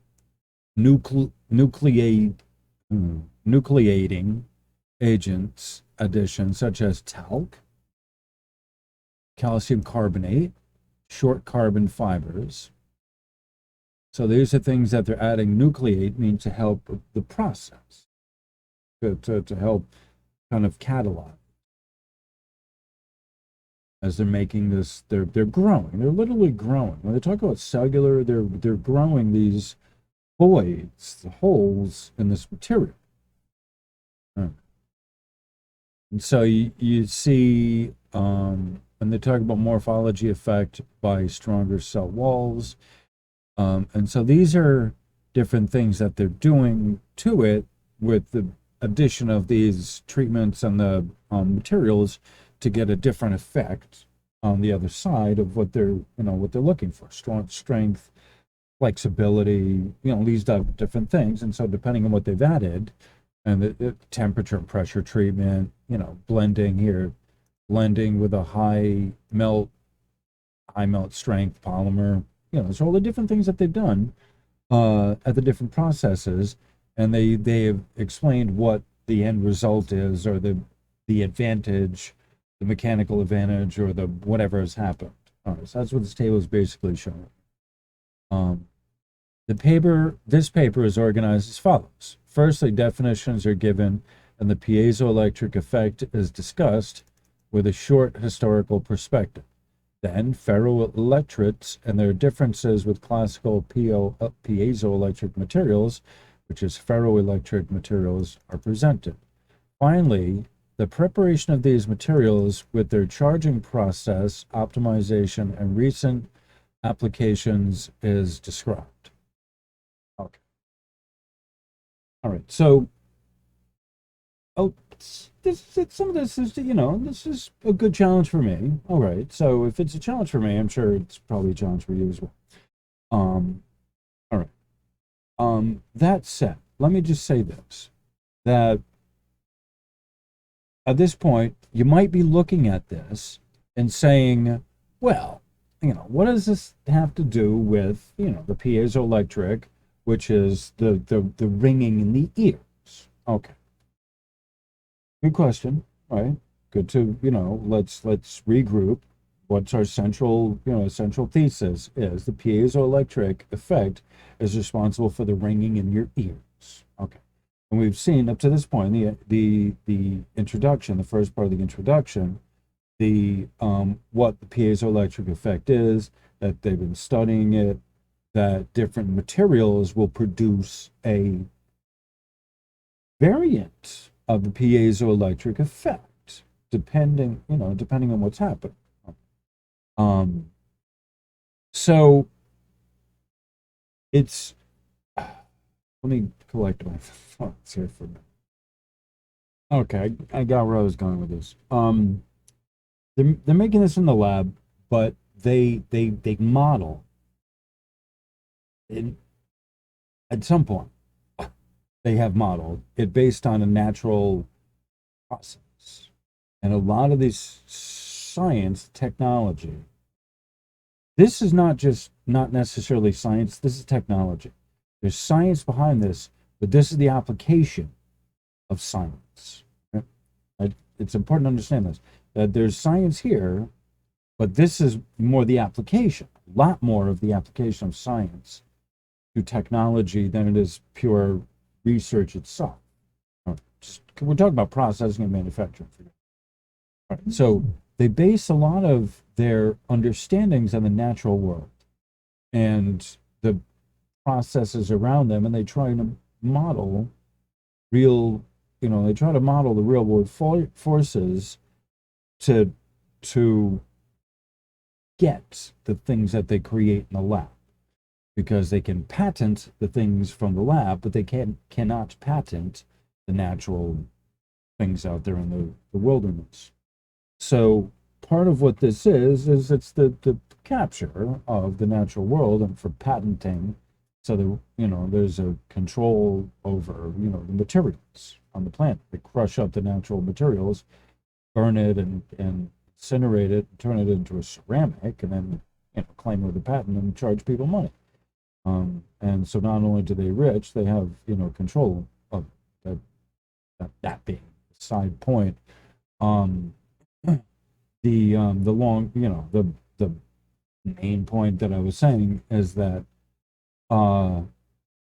nucleating agents addition, such as talc, calcium carbonate, short carbon fibers. So these are things that they're adding. Nucleate means to help the process, to help kind of catalog. As they're making this, they're growing. They're literally growing. When they talk about cellular, they're growing these voids, the holes in this material. And so you see, and they talk about morphology effect by stronger cell walls. And so these are different things that they're doing to it with the addition of these treatments and the materials to get a different effect on the other side of what they're, what they're looking for: strong strength, flexibility, these different things. And so depending on what they've added, and the temperature and pressure treatment, blending here, blending with a high melt strength polymer, so all the different things that they've done at the different processes, and they have explained what the end result is, or the advantage, the mechanical advantage, or the whatever has happened. All right, so that's what this table is basically showing. This paper is organized as follows. Firstly, definitions are given, and the piezoelectric effect is discussed with a short historical perspective. Then, ferroelectrics and their differences with classical piezoelectric materials, which is ferroelectric materials, are presented. Finally, the preparation of these materials with their charging process, optimization, and recent applications is described. Okay. All right. So, some of this is, this is a good challenge for me. All right. So if it's a challenge for me, I'm sure it's probably a challenge for you as well. All right. That said, let me just say this, that at this point, you might be looking at this and saying, well, what does this have to do with, the piezoelectric, which is the ringing in the ears? Okay. Good question, right? Good to, let's regroup. What's our central thesis is the piezoelectric effect is responsible for the ringing in your ears. Okay. And we've seen up to this point, the introduction, the first part of the introduction, what the piezoelectric effect is, that they've been studying it, that different materials will produce a variant of the piezoelectric effect, depending on what's happening. So it's, let me collect my thoughts here for a minute. Okay, I got where I was going with this. They're making this in the lab, but they model it at some point. They have modeled it based on a natural process, and a lot of this science technology. This is not necessarily science. This is technology. There's science behind this, but this is the application of science. It's important to understand this, that there's science here, but this is more the application, a lot more of the application of science to technology than it is pure research itself. We're talking about processing and manufacturing. All right, so they base a lot of their understandings on the natural world and the processes around them, and they try to model they try to model the real world forces to get the things that they create in the lab, because they can patent the things from the lab, but they cannot patent the natural things out there in the wilderness. So part of what this is it's the capture of the natural world, and for patenting, so there's a control over the materials on the planet. They crush up the natural materials, burn it, and incinerate it, turn it into a ceramic, and then claim it with a patent and charge people money. And so not only do they rich, they have control of that being a side point. The main point that I was saying is that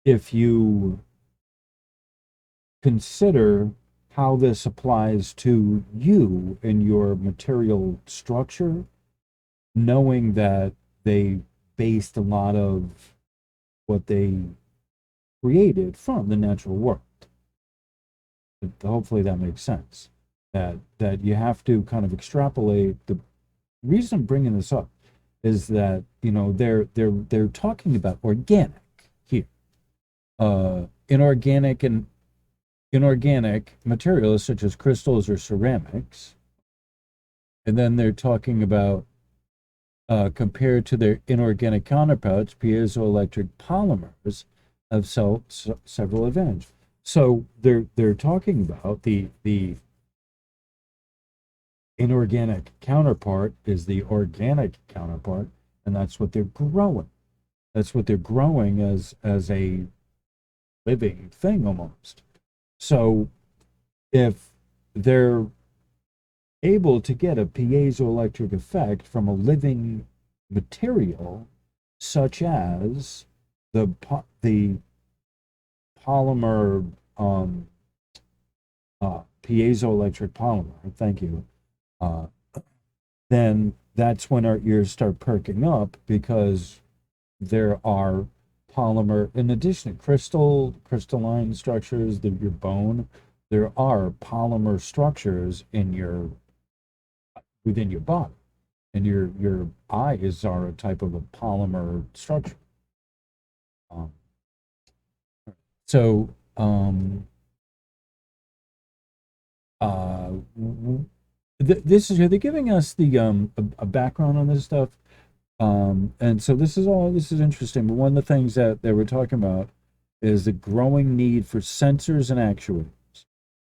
if you consider how this applies to you and your material structure, knowing that they based a lot of what they created from the natural world. Hopefully that makes sense. that you have to kind of extrapolate. The reason I'm bringing this up is that, you know, they're talking about organic here, inorganic and inorganic materials such as crystals or ceramics, and then they're talking about compared to their inorganic counterparts, piezoelectric polymers have several advantages. So they're talking about the inorganic counterpart is the organic counterpart, and that's what they're growing. That's what they're growing as a living thing almost. So if they're able to get a piezoelectric effect from a living material, such as the polymer, piezoelectric polymer, thank you, then that's when our ears start perking up, because there are polymer, in addition to crystalline structures, your bone, there are polymer structures within your body, and your eyes are a type of a polymer structure. So this is, they're giving us the a background on this stuff, and so this is interesting. But one of the things that they were talking about is the growing need for sensors and actuators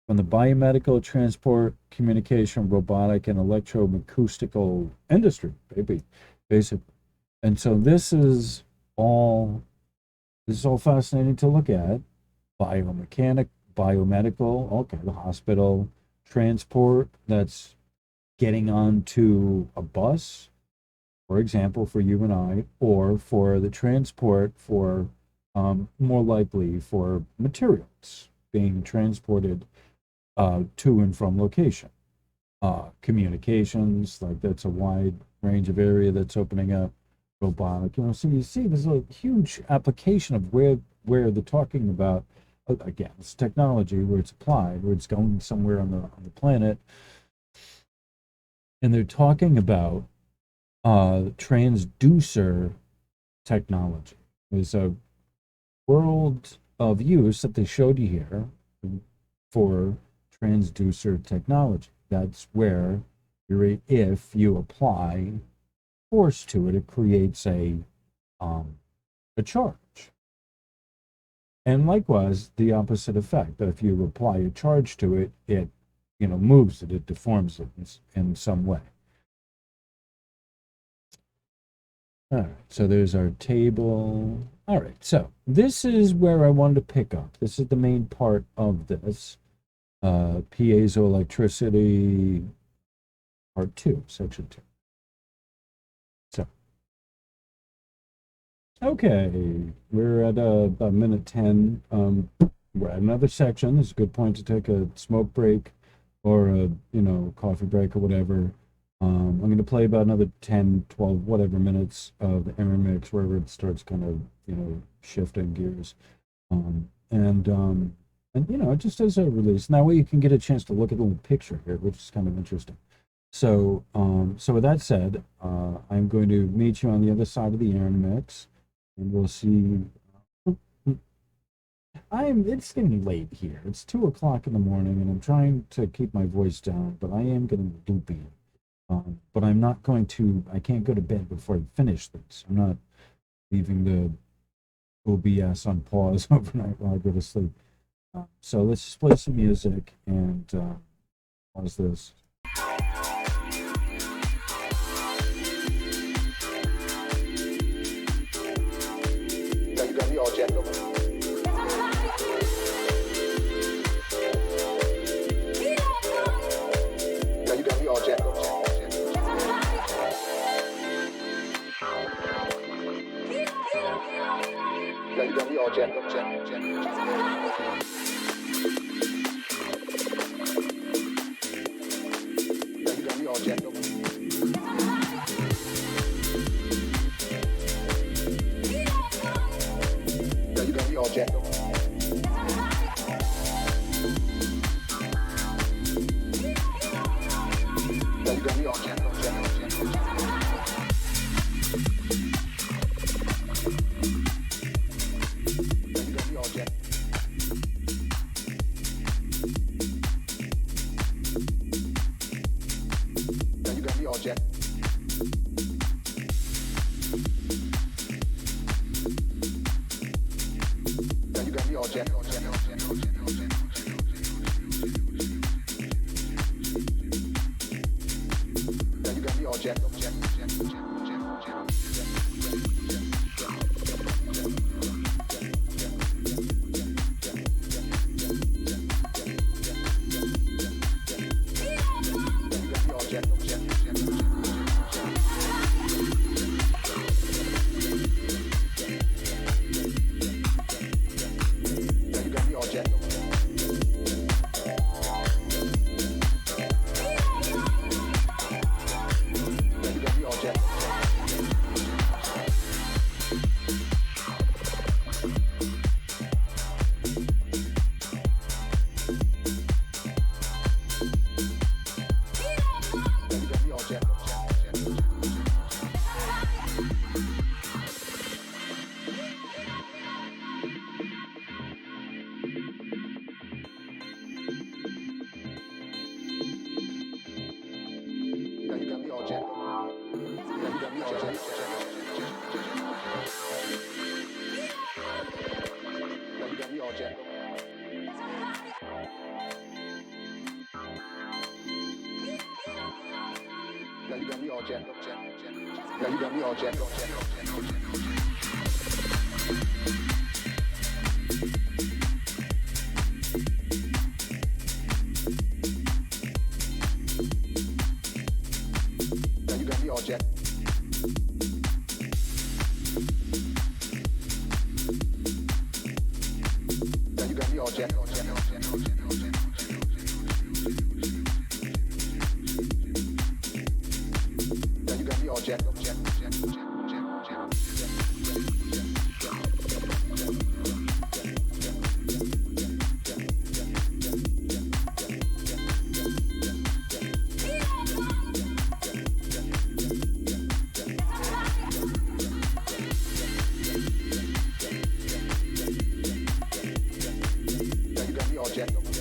from the biomedical, transport, communication, robotic, and electroacoustical industry, basically. And so this is all fascinating to look at. Biomedical, okay, the hospital, transport, that's getting onto a bus, for example, for you and I, or for the transport for, more likely for materials being transported to and from location. Communications, like that's a wide range of area that's opening up. Robotic, you know, so you see there's a huge application of where they're talking about, again, it's technology, where it's applied, where it's going somewhere on the planet, and they're talking about transducer technology. There's a world of use that they showed you here for transducer technology. That's where if you apply force to it, it creates a charge. And likewise, the opposite effect, that if you apply a charge to it, it, you know, moves it, it deforms it in some way. All right, so there's our table. All right, so this is where I wanted to pick up. This is the main part of this. Piezoelectricity, part 2, section 2. So, okay, we're at about minute 10. We're at another section. This is a good point to take a smoke break or a, you know, coffee break or whatever. I'm going to play about another 10, 12, whatever minutes of the error mix, wherever it starts kind of, you know, shifting gears. And you know, just as a release. And that way you can get a chance to look at the little picture here, which is kind of interesting. So, so with that said, I'm going to meet you on the other side of the error mix, and we'll see. It's getting late here. It's 2 o'clock in the morning, and I'm trying to keep my voice down, but I am getting loopy. But I'm not going to, I can't go to bed before I finish this. I'm not leaving the OBS on pause overnight while I go to sleep. So let's just play some music and pause this. All gentlemen. Now you got me all gentlemen. Now you got me all gentlemen. Now you got me all gentlemen. All gentlemen. you got me all jacked up, jacked up, jacked up, jacked up. Yeah, you got me all jacked. Yeah, you got me all jacked. Yeah, you got me all jacked. Yeah, you got me all jacked up, jacked up, jacked up, jacked up, jacked up,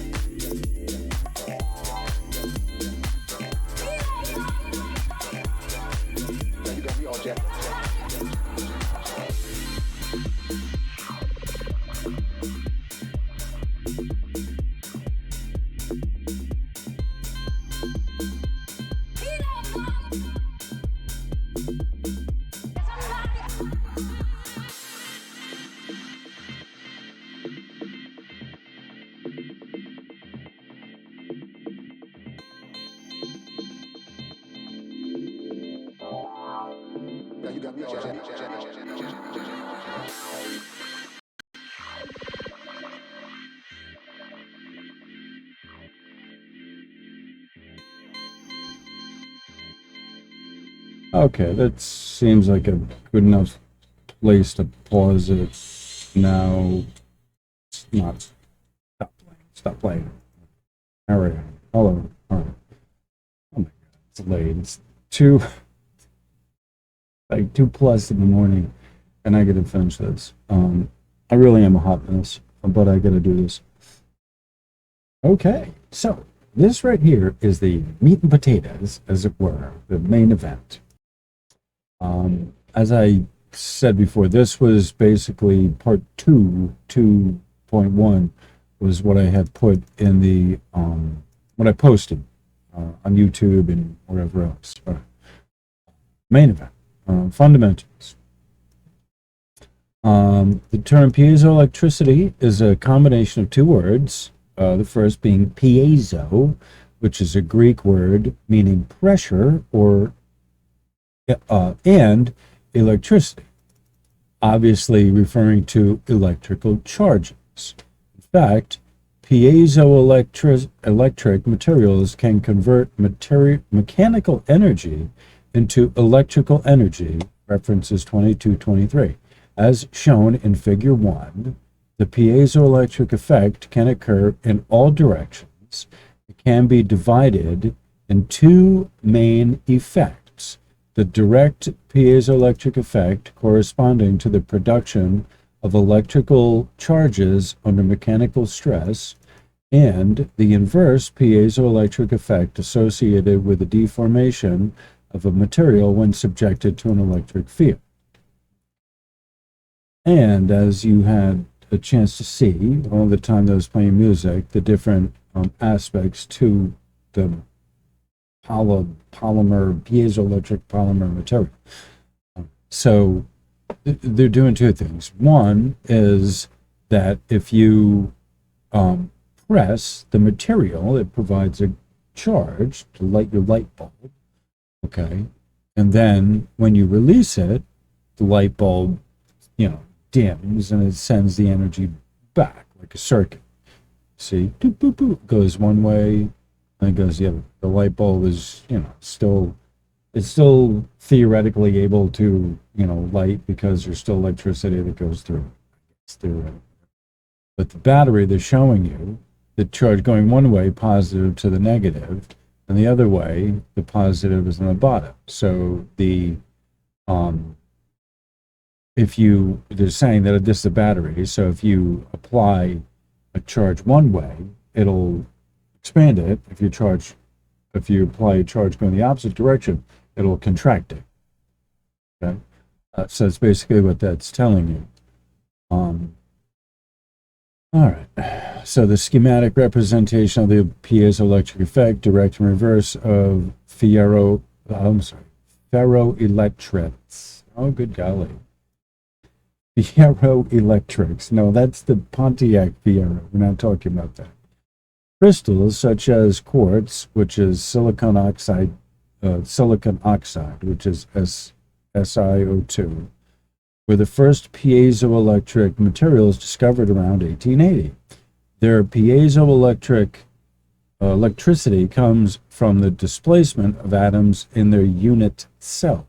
Okay, that seems like a good enough place to pause it now. Not stop playing. Stop playing. All right. Hello. All right. Oh my God, it's late. It's like 2+ in the morning, and I gotta finish this. I really am a hot mess, but I gotta do this. Okay, so this right here is the meat and potatoes, as it were, the main event. As I said before, this was basically part 2.1 was what I had put in the what I posted on YouTube and wherever else. Main event, fundamentals. The term piezoelectricity is a combination of two words. The first being piezo, which is a Greek word meaning pressure or and electricity, obviously referring to electrical charges. In fact, piezoelectric materials can convert mechanical energy into electrical energy, references 22-23. As shown in Figure 1, the piezoelectric effect can occur in all directions. It can be divided in two main effects: the direct piezoelectric effect corresponding to the production of electrical charges under mechanical stress, and the inverse piezoelectric effect associated with the deformation of a material when subjected to an electric field. And as you had a chance to see all the time that I was playing music, the different aspects to the polymer, piezoelectric polymer material. So they're doing two things. One is that if you press the material, it provides a charge to light your light bulb, okay? And then when you release it, the light bulb, dims and it sends the energy back like a circuit. See, doop, boop, boop, goes one way, and it goes the other. The light bulb is, it's still theoretically able to, light because there's still electricity that goes through. It's theoretical. But the battery, they're showing you the charge going one way, positive to the negative, and the other way, the positive is on the bottom. So they're saying that this is a battery, so if you apply a charge one way, it'll expand it. If you apply a charge going the opposite direction, it'll contract it. Okay, so that's basically what that's telling you. All right. So the schematic representation of the piezoelectric effect, direct and reverse of ferroelectrics. Oh, good golly. Ferroelectrics. No, that's the Pontiac Fiero. We're not talking about that. Crystals such as quartz, which is silicon oxide, which is SiO2, were the first piezoelectric materials discovered around 1880. Their piezoelectric electricity comes from the displacement of atoms in their unit cells.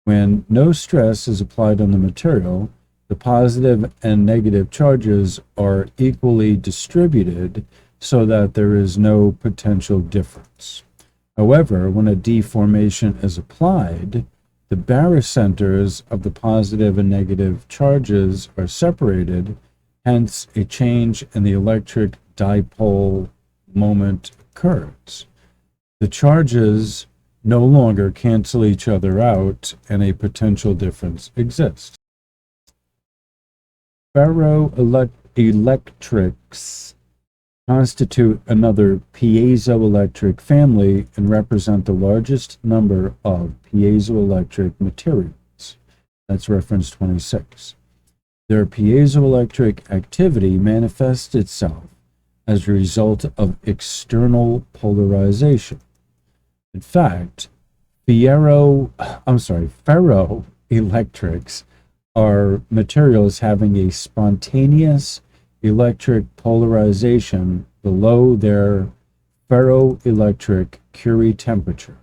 When no stress is applied on the material, the positive and negative charges are equally distributed so that there is no potential difference. However, when a deformation is applied, the barycenters of the positive and negative charges are separated, hence a change in the electric dipole moment occurs. The charges no longer cancel each other out, and a potential difference exists. Ferroelectrics constitute another piezoelectric family and represent the largest number of piezoelectric materials. That's reference 26. Their piezoelectric activity manifests itself as a result of external polarization. In fact, ferroelectrics are materials having a spontaneous electric polarization below their ferroelectric Curie temperature.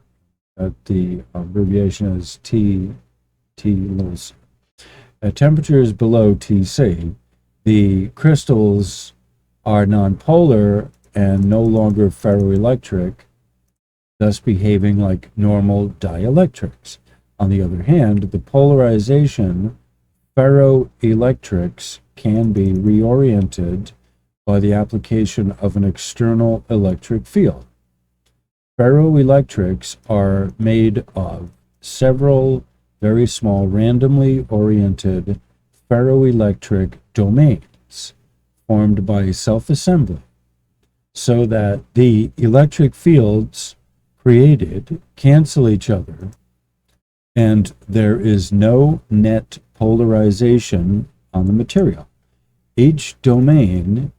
The abbreviation is T little c. At temperatures below Tc, the crystals are nonpolar and no longer ferroelectric, thus behaving like normal dielectrics. On the other hand, the polarization ferroelectrics can be reoriented by the application of an external electric field. Ferroelectrics are made of several very small randomly oriented ferroelectric domains formed by self-assembly, so that the electric fields created cancel each other and there is no net polarization on the material. Each domain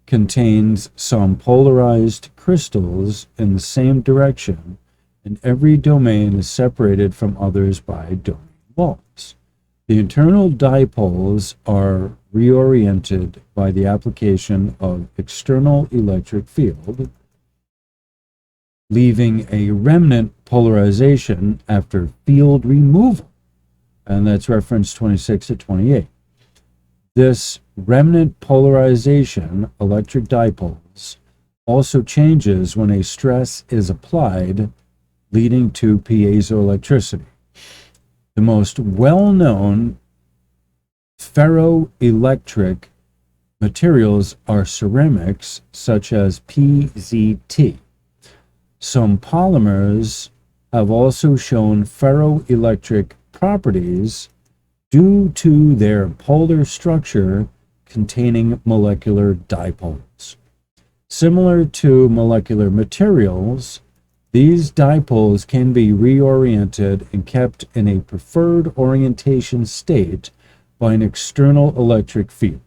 contains some polarized crystals in the same direction, and every domain is separated from others by domain walls. The internal dipoles are reoriented by the application of external electric field, leaving a remnant polarization after field removal, and that's reference 26 to 28. This remnant polarization, electric dipoles, also changes when a stress is applied, leading to piezoelectricity. The most well-known ferroelectric materials are ceramics such as PZT. Some polymers have also shown ferroelectric properties due to their polar structure containing molecular dipoles. Similar to molecular materials, these dipoles can be reoriented and kept in a preferred orientation state by an external electric field.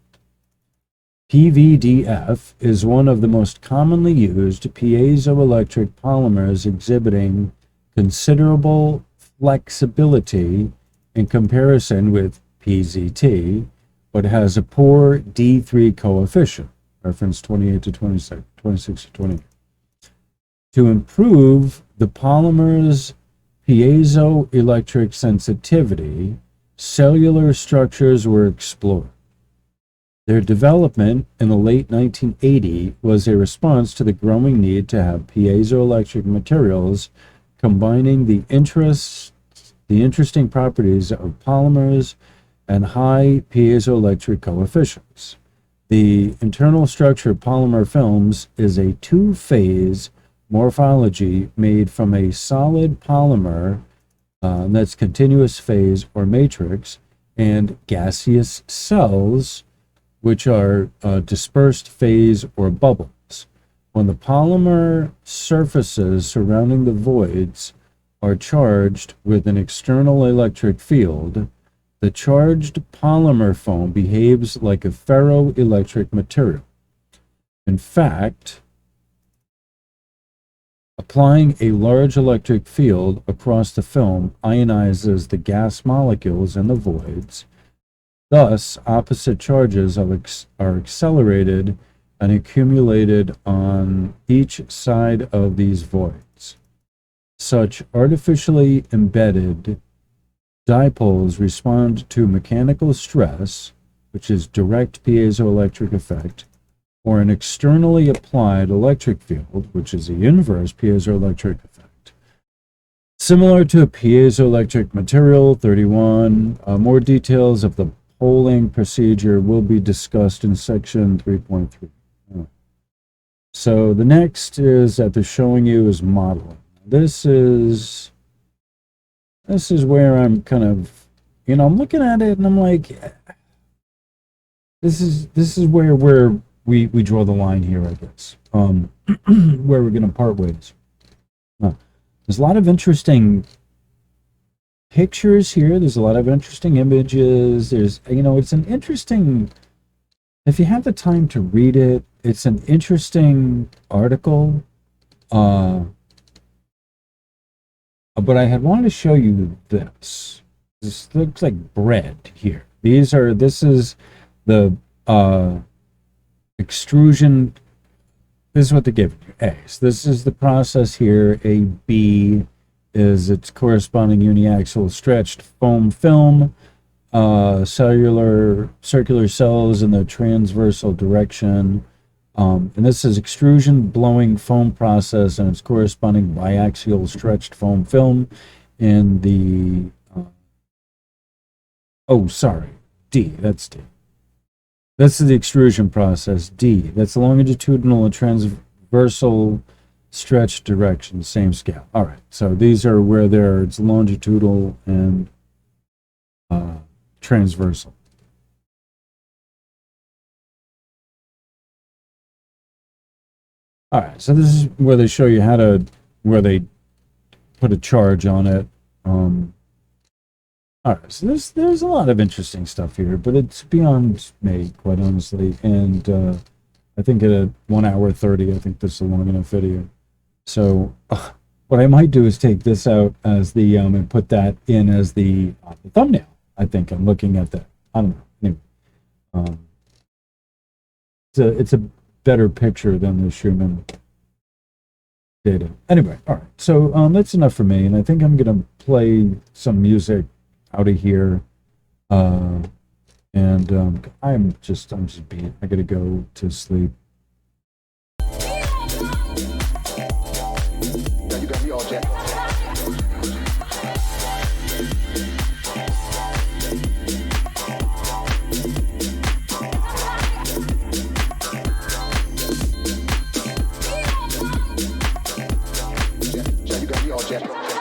PVDF is one of the most commonly used piezoelectric polymers, exhibiting considerable flexibility in comparison with PZT, but has a poor D3 coefficient, reference 28 to 26 to 28. To improve the polymer's piezoelectric sensitivity, cellular structures were explored. Their development in the late 1980s was a response to the growing need to have piezoelectric materials combining the interesting properties of polymers and high piezoelectric coefficients. The internal structure of polymer films is a two-phase morphology made from a solid polymer that's continuous phase or matrix, and gaseous cells, which are dispersed phase or bubbles. When the polymer surfaces surrounding the voids are charged with an external electric field, the charged polymer foam behaves like a ferroelectric material. In fact, applying a large electric field across the film ionizes the gas molecules in the voids. Thus, opposite charges are accelerated and accumulated on each side of these voids. Such artificially embedded dipoles respond to mechanical stress, which is direct piezoelectric effect, or an externally applied electric field, which is the inverse piezoelectric effect. Similar to a piezoelectric material, 31, more details of the polling procedure will be discussed in section 3.3. So the next is that they're showing you is modeling. This is where I'm kind of, I'm looking at it and I'm like, this is where we draw the line here, I guess, where we're going to part ways. There's a lot of interesting pictures here. There's a lot of interesting images. There's, it's an interesting, if you have the time to read it, it's an interesting article. But I had wanted to show you this. This looks like bread here. This is the extrusion. This is what they give you, A's. This is the process here. A, B is its corresponding uniaxial stretched foam film, circular cells in the transversal direction. And this is extrusion blowing foam process and its corresponding biaxial stretched foam film in the, D, that's D. That's the extrusion process, D. That's the longitudinal and transversal stretch direction, same scale. All right, so these are where it's longitudinal and transversal. All right, so this is where they show you where they put a charge on it. All right, so there's a lot of interesting stuff here, but it's beyond me, quite honestly. And I think at 1 hour 30, I think this is a long enough video. So what I might do is take this out as the and put that in as the thumbnail. I think I'm looking at that. I don't know. Anyway, it's a better picture than the Schumann data. Anyway, all right. So that's enough for me, and I think I'm gonna play some music out of here. And I'm just beat. I gotta go to sleep. all jacked up.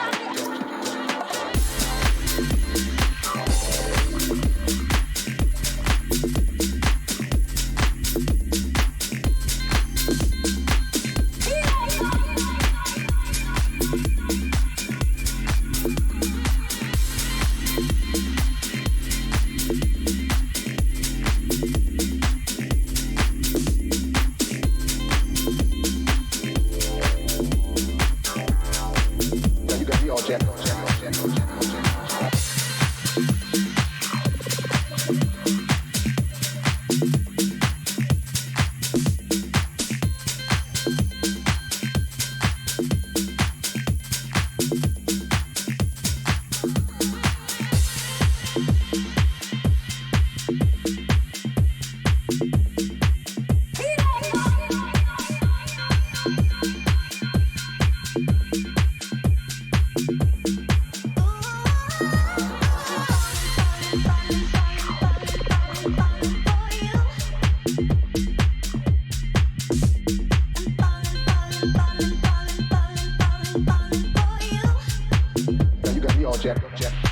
Jack.